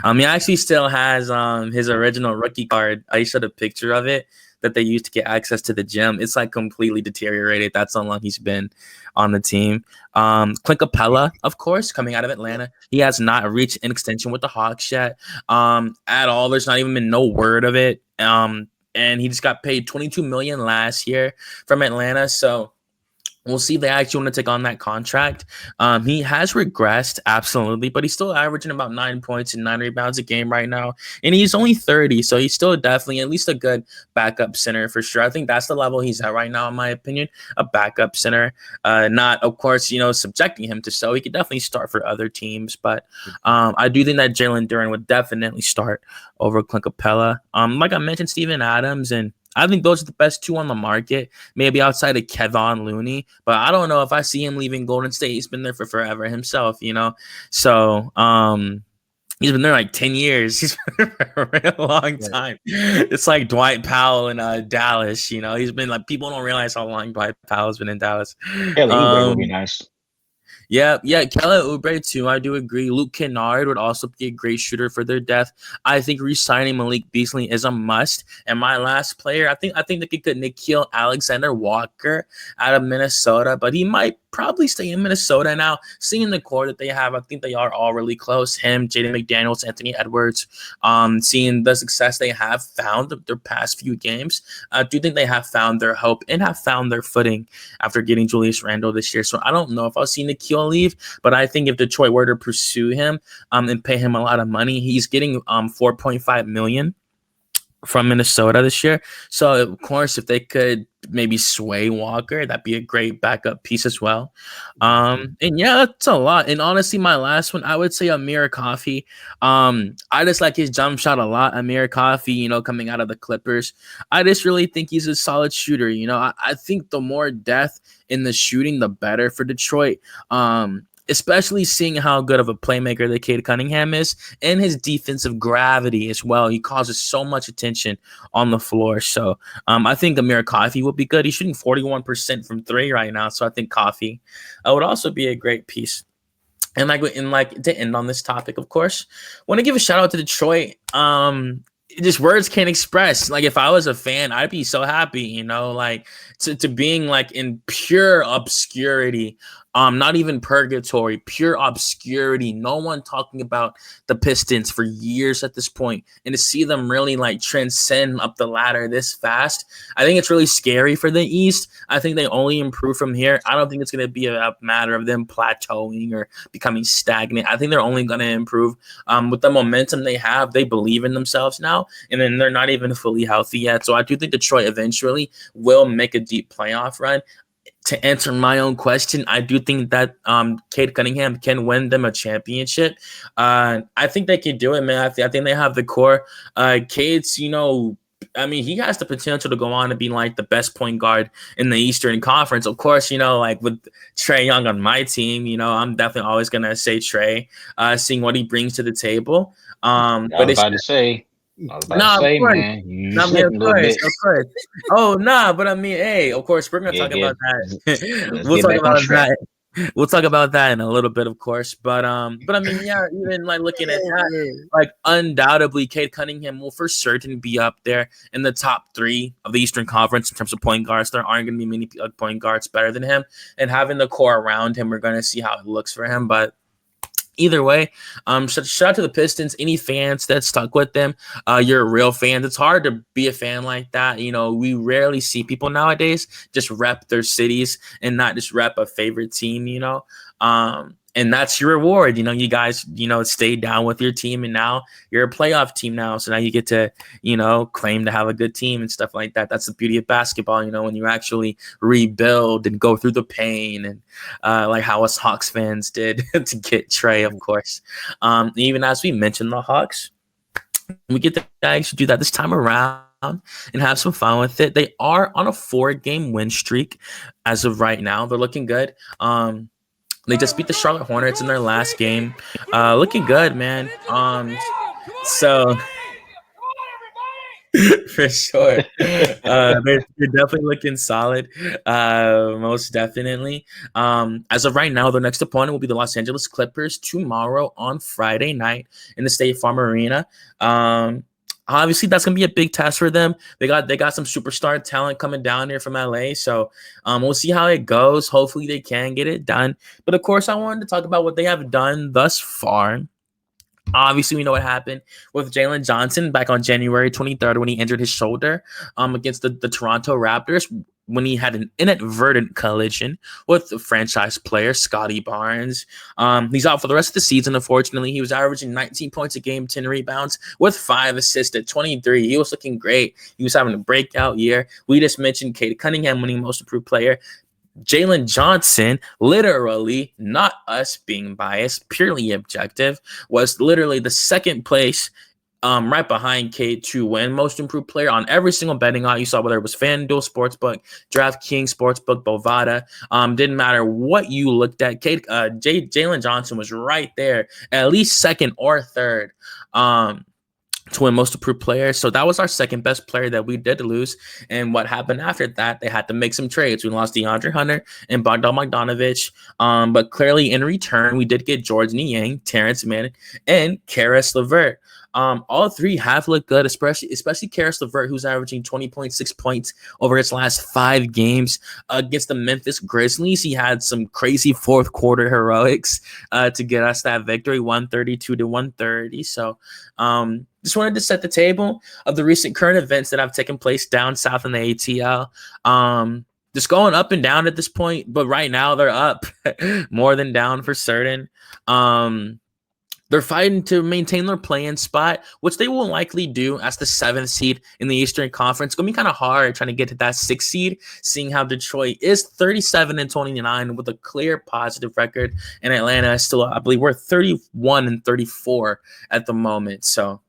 actually still has his original rookie card. I showed a picture of it that they used to get access to the gym. It's like completely deteriorated. That's how long he's been on the team. Clint Capella, of course, coming out of Atlanta. He has not reached an extension with the Hawks yet at all. There's not even been no word of it. And he just got paid $22 million last year from Atlanta. So we'll see if they actually want to take on that contract. He has regressed, absolutely, but he's still averaging about 9 points and 9 rebounds a game right now. And he's only 30, so he's still definitely at least a good backup center for sure. I think that's the level he's at right now, in my opinion, a backup center. Not, of course, subjecting him to so. He could definitely start for other teams, but I do think that Jalen Duren would definitely start over Clint Capella. Like I mentioned, Steven Adams, and I think those are the best two on the market, maybe outside of Kevon Looney. But I don't know if I see him leaving Golden State. He's been there for forever himself, So he's been there like 10 years. He's been there for a real long time. It's like Dwight Powell in Dallas, He's been like, people don't realize how long Dwight Powell's been in Dallas. Kelly Oubre would be nice. Yeah, Kelly Oubre too. I do agree. Luke Kennard would also be a great shooter for their depth. I think re-signing Malik Beasley is a must. And my last player, I think they could get Nickeil Alexander-Walker out of Minnesota, but he might probably stay in Minnesota now. Seeing the core that they have, I think they are all really close. Him, Jaden McDaniels, Anthony Edwards, seeing the success they have found their past few games, I do think they have found their hope and have found their footing after getting Julius Randle this year. So I don't know if I'll see Nikhil leave, but I think if Detroit were to pursue him and pay him a lot of money, he's getting $4.5 million from Minnesota this year. So of course, if they could maybe sway Walker, that'd be a great backup piece as well. And yeah, that's a lot. And honestly, my last one, I would say Amir Coffey. I just like his jump shot a lot. Amir Coffey, you know, coming out of the Clippers, I just really think he's a solid shooter. You know, I think the more depth in the shooting, the better for Detroit. Especially seeing how good of a playmaker that Cade Cunningham is and his defensive gravity as well. He causes so much attention on the floor. So I think Amir Coffey will be good. He's shooting 41% from three right now. So I think Coffey would also be a great piece. And to end on this topic, of course, want to give a shout out to Detroit. Just words can't express. Like, if I was a fan, I'd be so happy, you know, like to being like in pure obscurity, not even purgatory, pure obscurity. No one talking about the Pistons for years at this point, and to see them really like transcend up the ladder this fast, I think it's really scary for the East. I think they only improve from here. I don't think it's going to be a matter of them plateauing or becoming stagnant. I think they're only going to improve with the momentum they have. They believe in themselves now, and then they're not even fully healthy yet. So I do think Detroit eventually will make a deep playoff run. To answer my own question, I do think that Cade Cunningham can win them a championship. I think they can do it, man. I think they have the core. Cade's, you know, I mean, he has the potential to go on to be like the best point guard in the Eastern Conference. Of course, you know, like with Trae Young on my team, you know, I'm definitely always going to say Trae, seeing what he brings to the table. I was about to say, man, you slipped a little bit. Of course. Oh, nah, but I mean, hey, of course, we're going to talk about that. We'll talk about that in a little bit, of course. But I mean, yeah, even like looking at that, like undoubtedly, Cade Cunningham will for certain be up there in the top 3 of the Eastern Conference in terms of point guards. There aren't going to be many point guards better than him, and having the core around him, we're going to see how it looks for him. But either way, shout out to the Pistons. Any fans that stuck with them, you're a real fan. It's hard to be a fan like that. You know, we rarely see people nowadays just rep their cities and not just rep a favorite team, you know. And that's your reward. You know, you guys, you know, stayed down with your team, and now you're a playoff team now. So now you get to, you know, claim to have a good team and stuff like that. That's the beauty of basketball, you know, when you actually rebuild and go through the pain, and like how us Hawks fans did to get Trae, of course. Even as we mentioned the Hawks, we get to actually do that this time around and have some fun with it. They are on a 4-game win streak as of right now. They're looking good. They just beat the Charlotte Hornets in their last game. Looking good, man. So for sure, they're definitely looking solid. Most definitely. As of right now, their next opponent will be the Los Angeles Clippers tomorrow on Friday night in the State Farm Arena. Obviously, that's gonna be a big test for them. They got some superstar talent coming down here from LA, so we'll see how it goes. Hopefully, they can get it done. But of course, I wanted to talk about what they have done thus far. Obviously, we know what happened with Jalen Johnson back on January 23rd when he injured his shoulder against the Toronto Raptors, when he had an inadvertent collision with the franchise player, Scotty Barnes. He's out for the rest of the season, unfortunately. He was averaging 19 points a game, 10 rebounds, with 5 assists at 23. He was looking great. He was having a breakout year. We just mentioned Cade Cunningham winning Most Improved Player. Jalen Johnson, literally, not us being biased, purely objective, was literally the second place right behind Cade to win Most Improved Player on every single betting out you saw, whether it was FanDuel Sportsbook, DraftKings Sportsbook, Bovada. Didn't matter what you looked at. Jalen Johnson was right there, at least second or third. To win Most Improved Player. So that was our second best player that we did lose. And what happened after that, they had to make some trades. We lost DeAndre Hunter and Bogdan Bogdanovic. But clearly in return, we did get George Niang, Terrence Mann, and Karis LeVert. All three have looked good, especially Karis LeVert, who's averaging 20.6 points over his last 5 games against the Memphis Grizzlies. He had some crazy fourth quarter heroics to get us that victory, 132-130. So just wanted to set the table of the recent current events that have taken place down south in the ATL. Just going up and down at this point, but right now they're up more than down for certain. They're fighting to maintain their play-in spot, which they will likely do as the 7th seed in the Eastern Conference. It's going to be kind of hard trying to get to that 6th seed, seeing how Detroit is 37-29 with a clear positive record, and Atlanta is still, I believe, we're 31-34 at the moment. So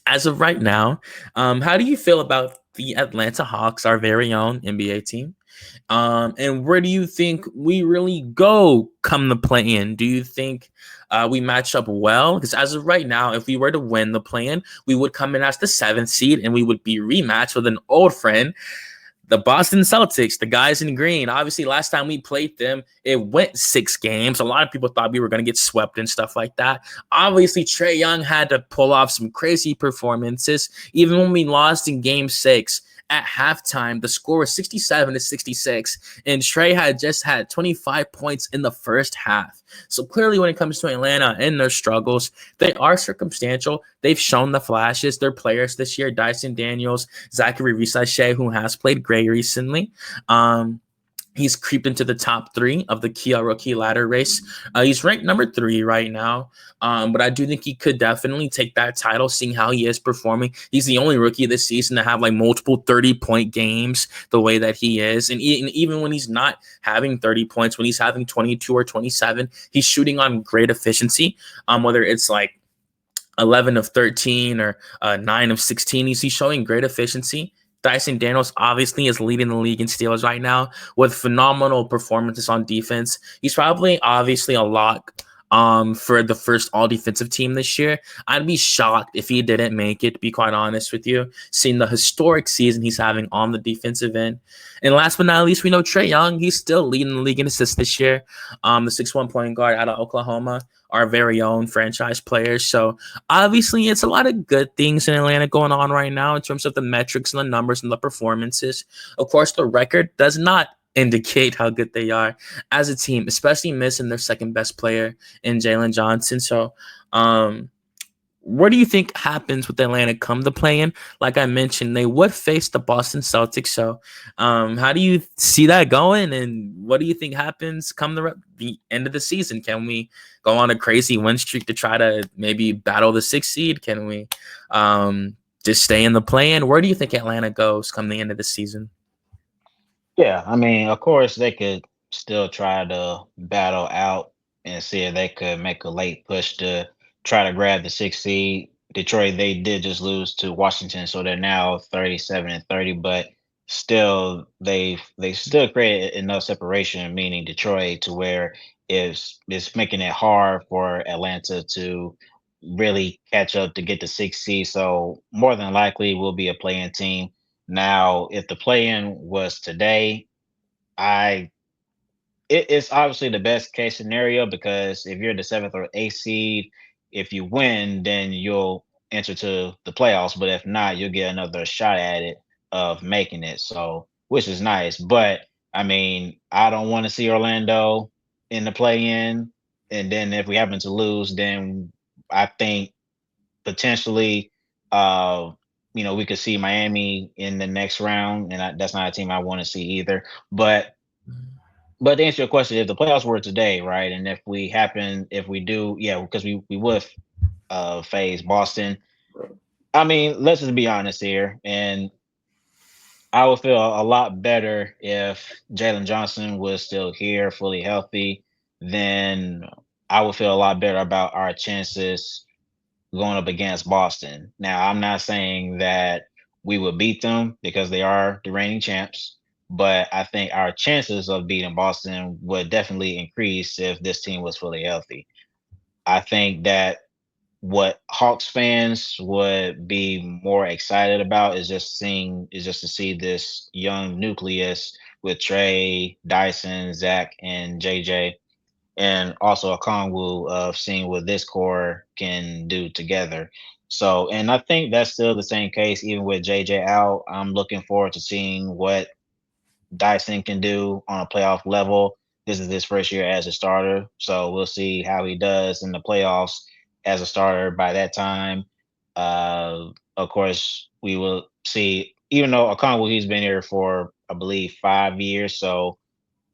as of right now, how do you feel about the Atlanta Hawks, our very own NBA team? And where do you think we really go come the play-in? Do you think we match up well? Because as of right now, if we were to win the play-in, we would come in as the 7th seed, and we would be rematched with an old friend, the Boston Celtics, the guys in green. Obviously, last time we played them, it went 6 games. A lot of people thought we were going to get swept and stuff like that. Obviously, Trae Young had to pull off some crazy performances. Even when we lost in Game 6, at halftime, the score was 67-66, and Trae had just had 25 points in the first half. So clearly, when it comes to Atlanta and their struggles, they are circumstantial. They've shown the flashes. Their players this year, Dyson Daniels, Zachary Risache, who has played great recently. He's creeped into the top 3 of the Kia rookie ladder race. He's ranked number 3 right now, but I do think he could definitely take that title, seeing how he is performing. He's the only rookie this season to have like multiple 30-point games the way that he is. And even when he's not having 30 points, when he's having 22 or 27, he's shooting on great efficiency, whether it's like 11 of 13 or 9 of 16. He's showing great efficiency. Dyson Daniels obviously is leading the league in steals right now with phenomenal performances on defense. He's probably obviously a lock for the first all-defensive team this year. I'd be shocked if he didn't make it, to be quite honest with you, seeing the historic season he's having on the defensive end. And last but not least, we know Trae Young. He's still leading the league in assists this year. The 6'1" point guard out of Oklahoma, our very own franchise players. So obviously it's a lot of good things in Atlanta going on right now in terms of the metrics and the numbers and the performances. Of course, the record does not indicate how good they are as a team, especially missing their second best player in Jalen Johnson. So what do you think happens with Atlanta come the play-in? Like I mentioned, they would face the Boston Celtics. So how do you see that going? And what do you think happens come the end of the season? Can we go on a crazy win streak to try to maybe battle the 6th seed? Can we just stay in the play-in? Where do you think Atlanta goes come the end of the season? Yeah, I mean, of course, they could still try to battle out and see if they could make a late push to try to grab the 6th seed. Detroit, they did just lose to Washington, so they're now 37-30, but still they still created enough separation, meaning Detroit, to where it's making it hard for Atlanta to really catch up to get the 6th seed. So more than likely will be a play-in team. Now, if the play-in was today, it's obviously the best case scenario, because if you're the 7th or 8th seed, if you win, then you'll enter to the playoffs. But if not, you'll get another shot at it of making it. So, which is nice. But I mean, I don't want to see Orlando in the play-in. And then if we happen to lose, then I think potentially we could see Miami in the next round, and that's not a team I want to see either. But to answer your question, if the playoffs were today, right, and if we do, yeah, because we would phase Boston. I mean, let's just be honest here, and I would feel a lot better if Jalen Johnson was still here, fully healthy. Then I would feel a lot better about our chances going up against Boston. Now, I'm not saying that we would beat them because they are the reigning champs, but I think our chances of beating Boston would definitely increase if this team was fully healthy. I think that what Hawks fans would be more excited about is just to see this young nucleus with Trae, Dyson, Zach, and JJ, and also a Kongwu of seeing what this core can do together. So, and I think that's still the same case, even with JJ out. I'm looking forward to seeing what Dyson can do on a playoff level. This is his first year as a starter, so we'll see how he does in the playoffs as a starter by that time. Of course, we will see. Even though Okongwu, he's been here for I believe 5 years, so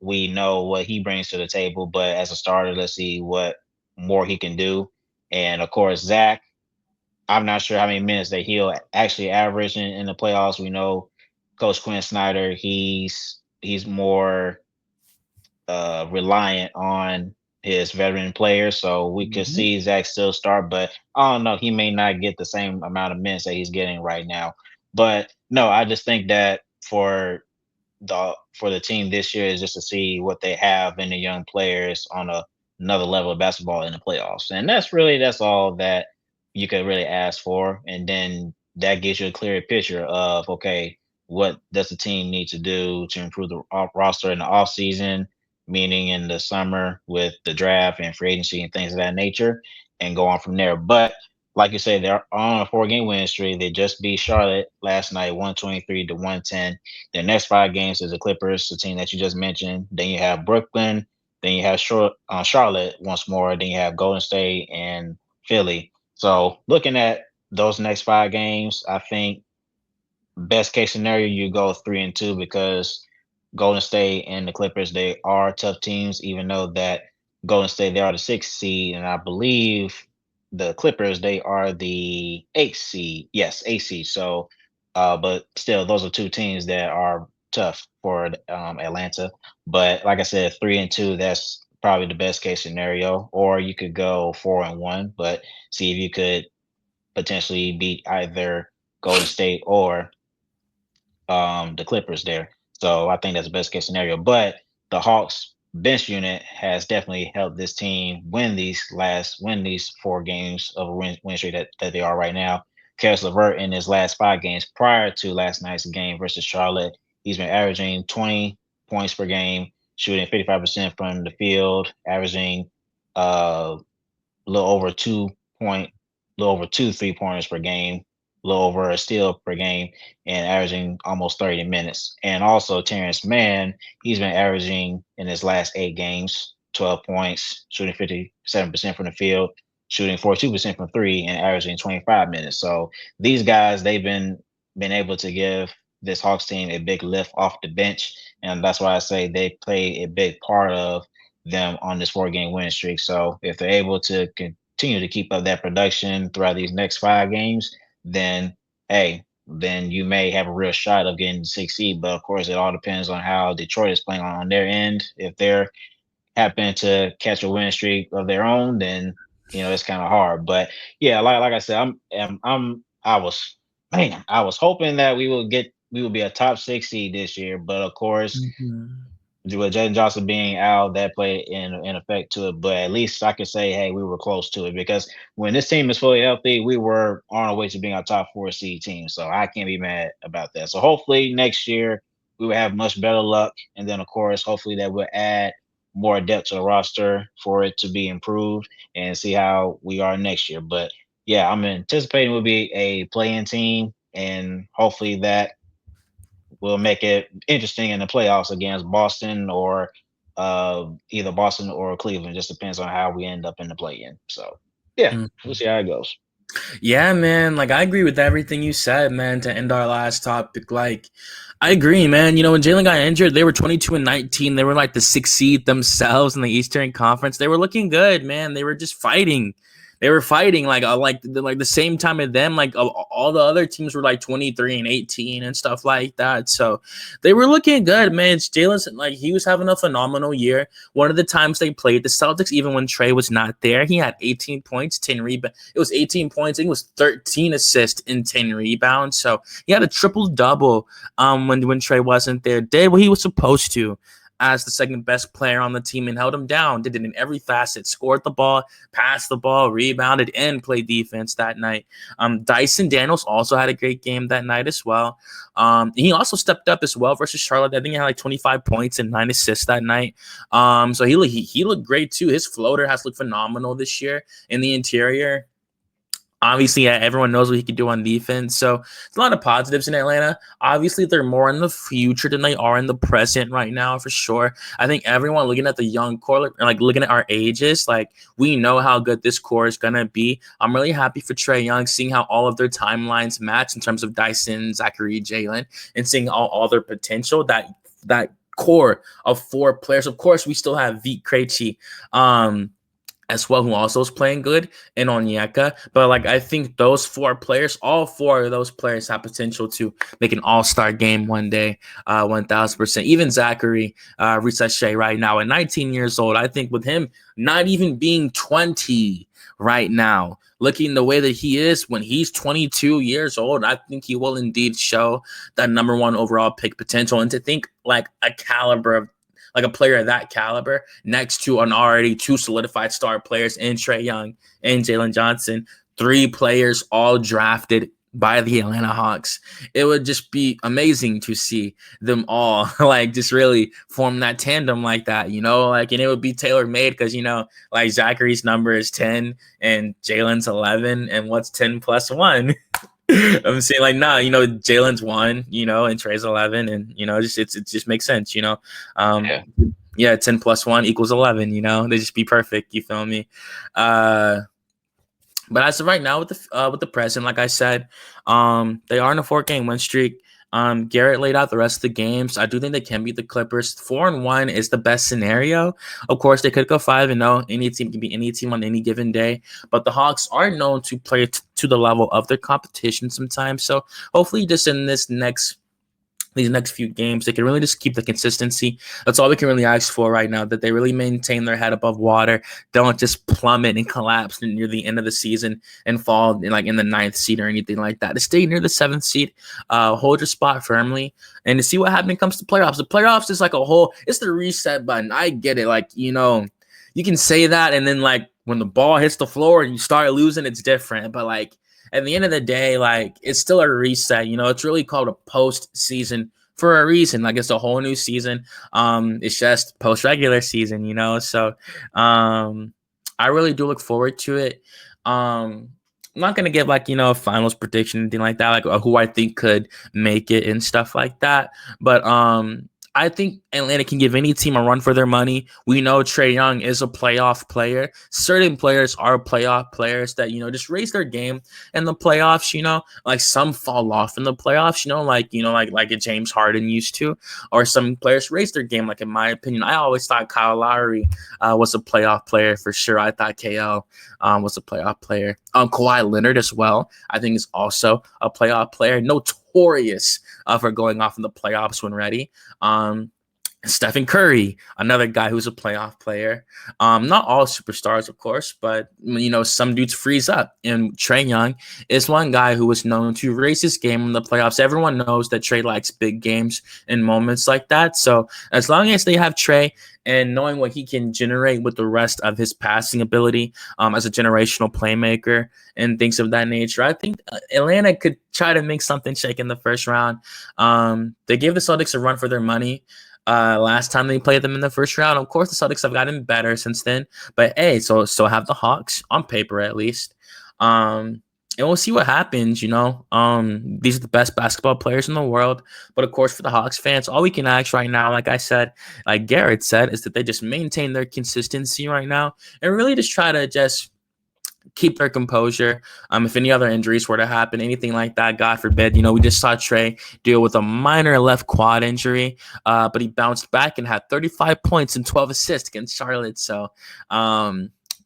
we know what he brings to the table. But as a starter, let's see what more he can do. And of course, Zach, I'm not sure how many minutes that he'll actually average in the playoffs. We know Coach Quinn Snyder, he's more reliant on his veteran players. So we could see Zach still start, but I don't know. He may not get the same amount of minutes that he's getting right now. But no, I just think that for the team this year is just to see what they have in the young players on another level of basketball in the playoffs. And that's all that you could really ask for. And then that gives you a clearer picture of, okay, what does the team need to do to improve the roster in the off season, meaning in the summer with the draft and free agency and things of that nature, and go on from there. But like you said, they're on a 4-game win streak. They just beat Charlotte last night, 123-110. Their next 5 games is the Clippers, the team that you just mentioned. Then you have Brooklyn. Then you have Charlotte once more. Then you have Golden State and Philly. So looking at those next 5 games, I think best case scenario, you go 3-2 because Golden State and the Clippers, they are tough teams, even though that Golden State, they are the 6th seed. And I believe the Clippers, they are the 8th seed. Yes, 8th seed. So, but still, those are 2 teams that are tough for Atlanta. But like I said, 3-2, that's probably the best case scenario. Or you could go 4-1, but see if you could potentially beat either Golden State or the Clippers there. So I think that's the best case scenario. But the Hawks bench unit has definitely helped this team win these 4 games of a win streak that they are right now. Karis LeVert in his last 5 games prior to last night's game versus Charlotte, he's been averaging 20 points per game, shooting 55% from the field, averaging a little over 2 3-pointers per game, a little over a steal per game, and averaging almost 30 minutes. And also Terrence Mann, he's been averaging in his last 8 games 12 points, shooting 57% from the field, shooting 42% from 3, and averaging 25 minutes. So these guys, they've been able to give this Hawks team a big lift off the bench, and that's why I say they play a big part of them on this 4-game winning streak. So if they're able to continue to keep up that production throughout these next 5 games, then hey, then you may have a real shot of getting the 6th seed. But of course, it all depends on how Detroit is playing on their end. If they're happen to catch a winning streak of their own, then it's kind of hard. But yeah, like I said, I was hoping that we would be a top 6 seed this year. But of course, with Jaden Johnson being out, that played in effect to it. But at least I could say, hey, we were close to it, because when this team is fully healthy, we were on our way to being a top 4 seed team. So I can't be mad about that. So hopefully next year we will have much better luck. And then of course, hopefully that will add more depth to the roster for it to be improved and see how we are next year. But yeah, I'm anticipating we'll be a play-in team, and hopefully that will make it interesting in the playoffs against Boston or either Boston or Cleveland. Just depends on how we end up in the play-in. So yeah, we'll see how it goes. Yeah, man. Like, I agree with everything you said, man, to end our last topic. Like, I agree, man. When Jalen got injured, they were 22-19. They were like the 6th seed themselves in the Eastern Conference. They were looking good, man. They were just fighting. They were fighting like the same time as them. Like all the other teams were like 23-18 and stuff like that. So they were looking good, man. Jalen's like, he was having a phenomenal year. One of the times they played the Celtics, even when Trae was not there, he had 18 points, 10 rebounds. It was 18 points. I think it was 13 assists and 10 rebounds. So he had a triple double. When Trae wasn't there, did what he was supposed to as the second best player on the team and held him down. Did it in every facet. Scored the ball, passed the ball, rebounded, and played defense that night. Dyson Daniels also had a great game that night as well. He also stepped up as well versus Charlotte. I think he had like 25 points and 9 assists that night. So he looked great too. His floater has looked phenomenal this year in the interior. Obviously, everyone knows what he can do on defense. So there's a lot of positives in Atlanta. Obviously, they're more in the future than they are in the present right now, for sure. I think everyone looking at the young core, like looking at our ages, like we know how good this core is going to be. I'm really happy for Trae Young, seeing how all of their timelines match in terms of Dyson, Zachary, Jalen, and seeing all their potential. That core of 4 players. Of course, we still have Vit Krejci, as well, who also is playing good, and Onyeka. But like I think those 4 players, all 4 of those players have potential to make an all-star game one day, 1,000%. Even Zachary Risache right now at 19 years old, I think with him not even being 20 right now, looking the way that he is when he's 22 years old, I think he will indeed show that number 1 overall pick potential. And to think like a caliber of like a player of that caliber next to an already 2 solidified star players in Trae Young and Jalen Johnson, 3 players all drafted by the Atlanta Hawks. It would just be amazing to see them all like just really form that tandem like that, you know, like, and it would be tailor made because, you know, like Zachary's number is 10 and Jalen's 11, and what's 10 plus 1? I'm saying like, nah, you know, Jalen's 1, you know, and Trae's 11, and you know, it just makes sense, you know. Yeah, 10 plus 1 equals 11, you know, they just be perfect, you feel me? But as of right now with the present, like I said, they are in a 4-game win streak. Garrett laid out the rest of the games. I do think they can beat the Clippers. 4-1 is the best scenario. Of course, they could go 5-0. Any team can beat any team on any given day. But the Hawks are known to play to the level of their competition sometimes. So hopefully, just in these next few games, they can really just keep the consistency. That's all we can really ask for right now, that they really maintain their head above water, don't just plummet and collapse near the end of the season and fall in the 9th seed or anything like that. To stay near the 7th seed, hold your spot firmly, and to see what happens when it comes to playoffs. The playoffs is like a whole, it's the reset button. I get it. Like, you know, you can say that, and then like when the ball hits the floor and you start losing, it's different. But like, at the end of the day, like, it's still a reset. You know, it's really called a postseason for a reason. Like, it's a whole new season. It's just post-regular season, you know? So I really do look forward to it. I'm not going to give, like, you know, a finals prediction, anything like that, like who I think could make it and stuff like that. But I think Atlanta can give any team a run for their money. We know Trae Young is a playoff player. Certain players are playoff players that, you know, just raise their game in the playoffs, you know, like some fall off in the playoffs, like a James Harden used to, or some players raise their game. Like, in my opinion, I always thought Kyle Lowry was a playoff player for sure. I thought KL was a playoff player. Kawhi Leonard as well, I think, is also a playoff player. Notorious for going off in the playoffs when ready. Stephen Curry, another guy who's a playoff player. Not all superstars, of course, but, you know, some dudes freeze up. And Trae Young is one guy who was known to raise his game in the playoffs. Everyone knows that Trae likes big games and moments like that. So as long as they have Trae and knowing what he can generate with the rest of his passing ability as a generational playmaker and things of that nature, I think Atlanta could try to make something shake in the first round. They gave the Celtics a run for their money last time they played them in the first round. Of course, the Celtics have gotten better since then. But hey, so have the Hawks on paper at least. And we'll see what happens, you know. These are the best basketball players in the world. But of course, for the Hawks fans, all we can ask right now, like I said, like Garrett said, is that they just maintain their consistency right now and really just try to just keep their composure. If any other injuries were to happen, anything like that, God forbid, you know, we just saw Trae deal with a minor left quad injury, but he bounced back and had 35 points and 12 assists against Charlotte. So,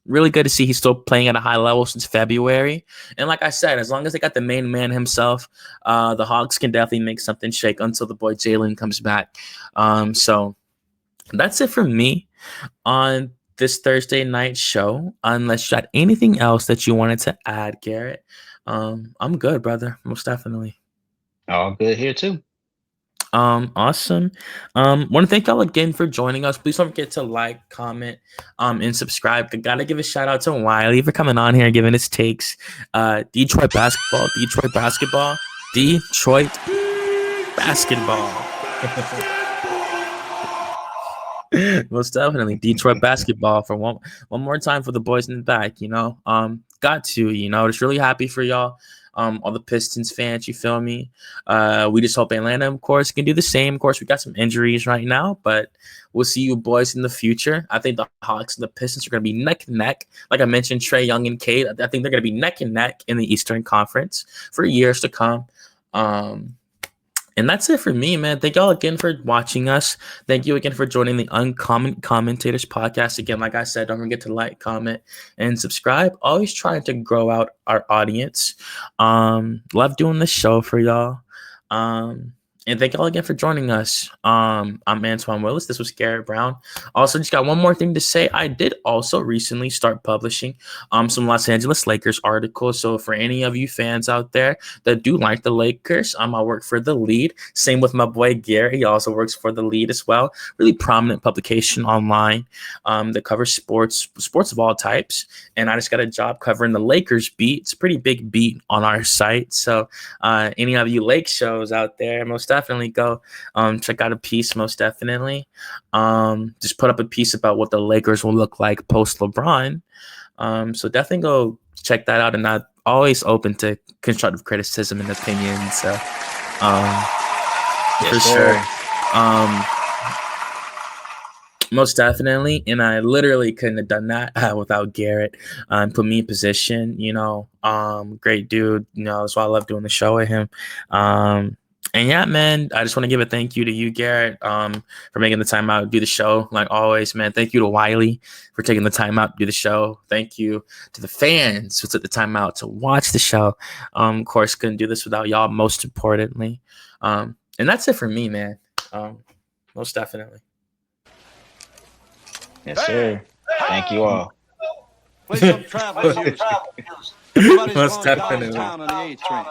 really good to see he's still playing at a high level since February. And like I said, as long as they got the main man himself, the Hawks can definitely make something shake until the boy Jalen comes back. So that's it for me on this Thursday night show. Unless you had anything else that you wanted to add, Garrett. I'm good, brother. Most definitely. All good here too. Awesome. Want to thank y'all again for joining us. Please don't forget to like, comment, and subscribe. I gotta give a shout out to Wiley for coming on here and giving his takes. Detroit basketball. Most definitely. Detroit basketball for one more time for the boys in the back, got to, just really happy for y'all. All the Pistons fans, you feel me? We just hope Atlanta, of course, can do the same. Of course, we got some injuries right now, but we'll see you boys in the future. I think the Hawks and the Pistons are going to be neck and neck. Like I mentioned, Trae Young and Cade, I think they're going to be neck and neck in the Eastern Conference for years to come. And that's it for me, man. Thank y'all again for watching us. Thank you again for joining the Uncommon Commentators podcast. Again, like I said, don't forget to like, comment, and subscribe. Always trying to grow out our audience. Love doing this show for y'all. And thank y'all again for joining us. I'm Antoine Willis. This was Garrett Brown. Also, just got one more thing to say. I did also recently start publishing some Los Angeles Lakers articles. So for any of you fans out there that do like the Lakers, I work for The Lead. Same with my boy Garrett. He also works for The Lead as well. Really prominent publication online that covers sports of all types. And I just got a job covering the Lakers beat. It's a pretty big beat on our site. So any of you Lake shows out there, most definitely go check out a piece. Most definitely just put up a piece about what the Lakers will look like post LeBron. So definitely go check that out, and I'm always open to constructive criticism and opinion. So for sure. Most definitely, and I literally couldn't have done that without Garrett. Put me in position, great dude. That's why I love doing the show with him. And yeah, man, I just want to give a thank you to you, Garrett, for making the time out to do the show. Like always, man, thank you to Wiley for taking the time out to do the show. Thank you to the fans who took the time out to watch the show. Of course, couldn't do this without y'all, most importantly. And that's it for me, man. Most definitely. Yes, sir. Thank you all. Play some travel music. Everybody's Most going definitely. downtown on the A train.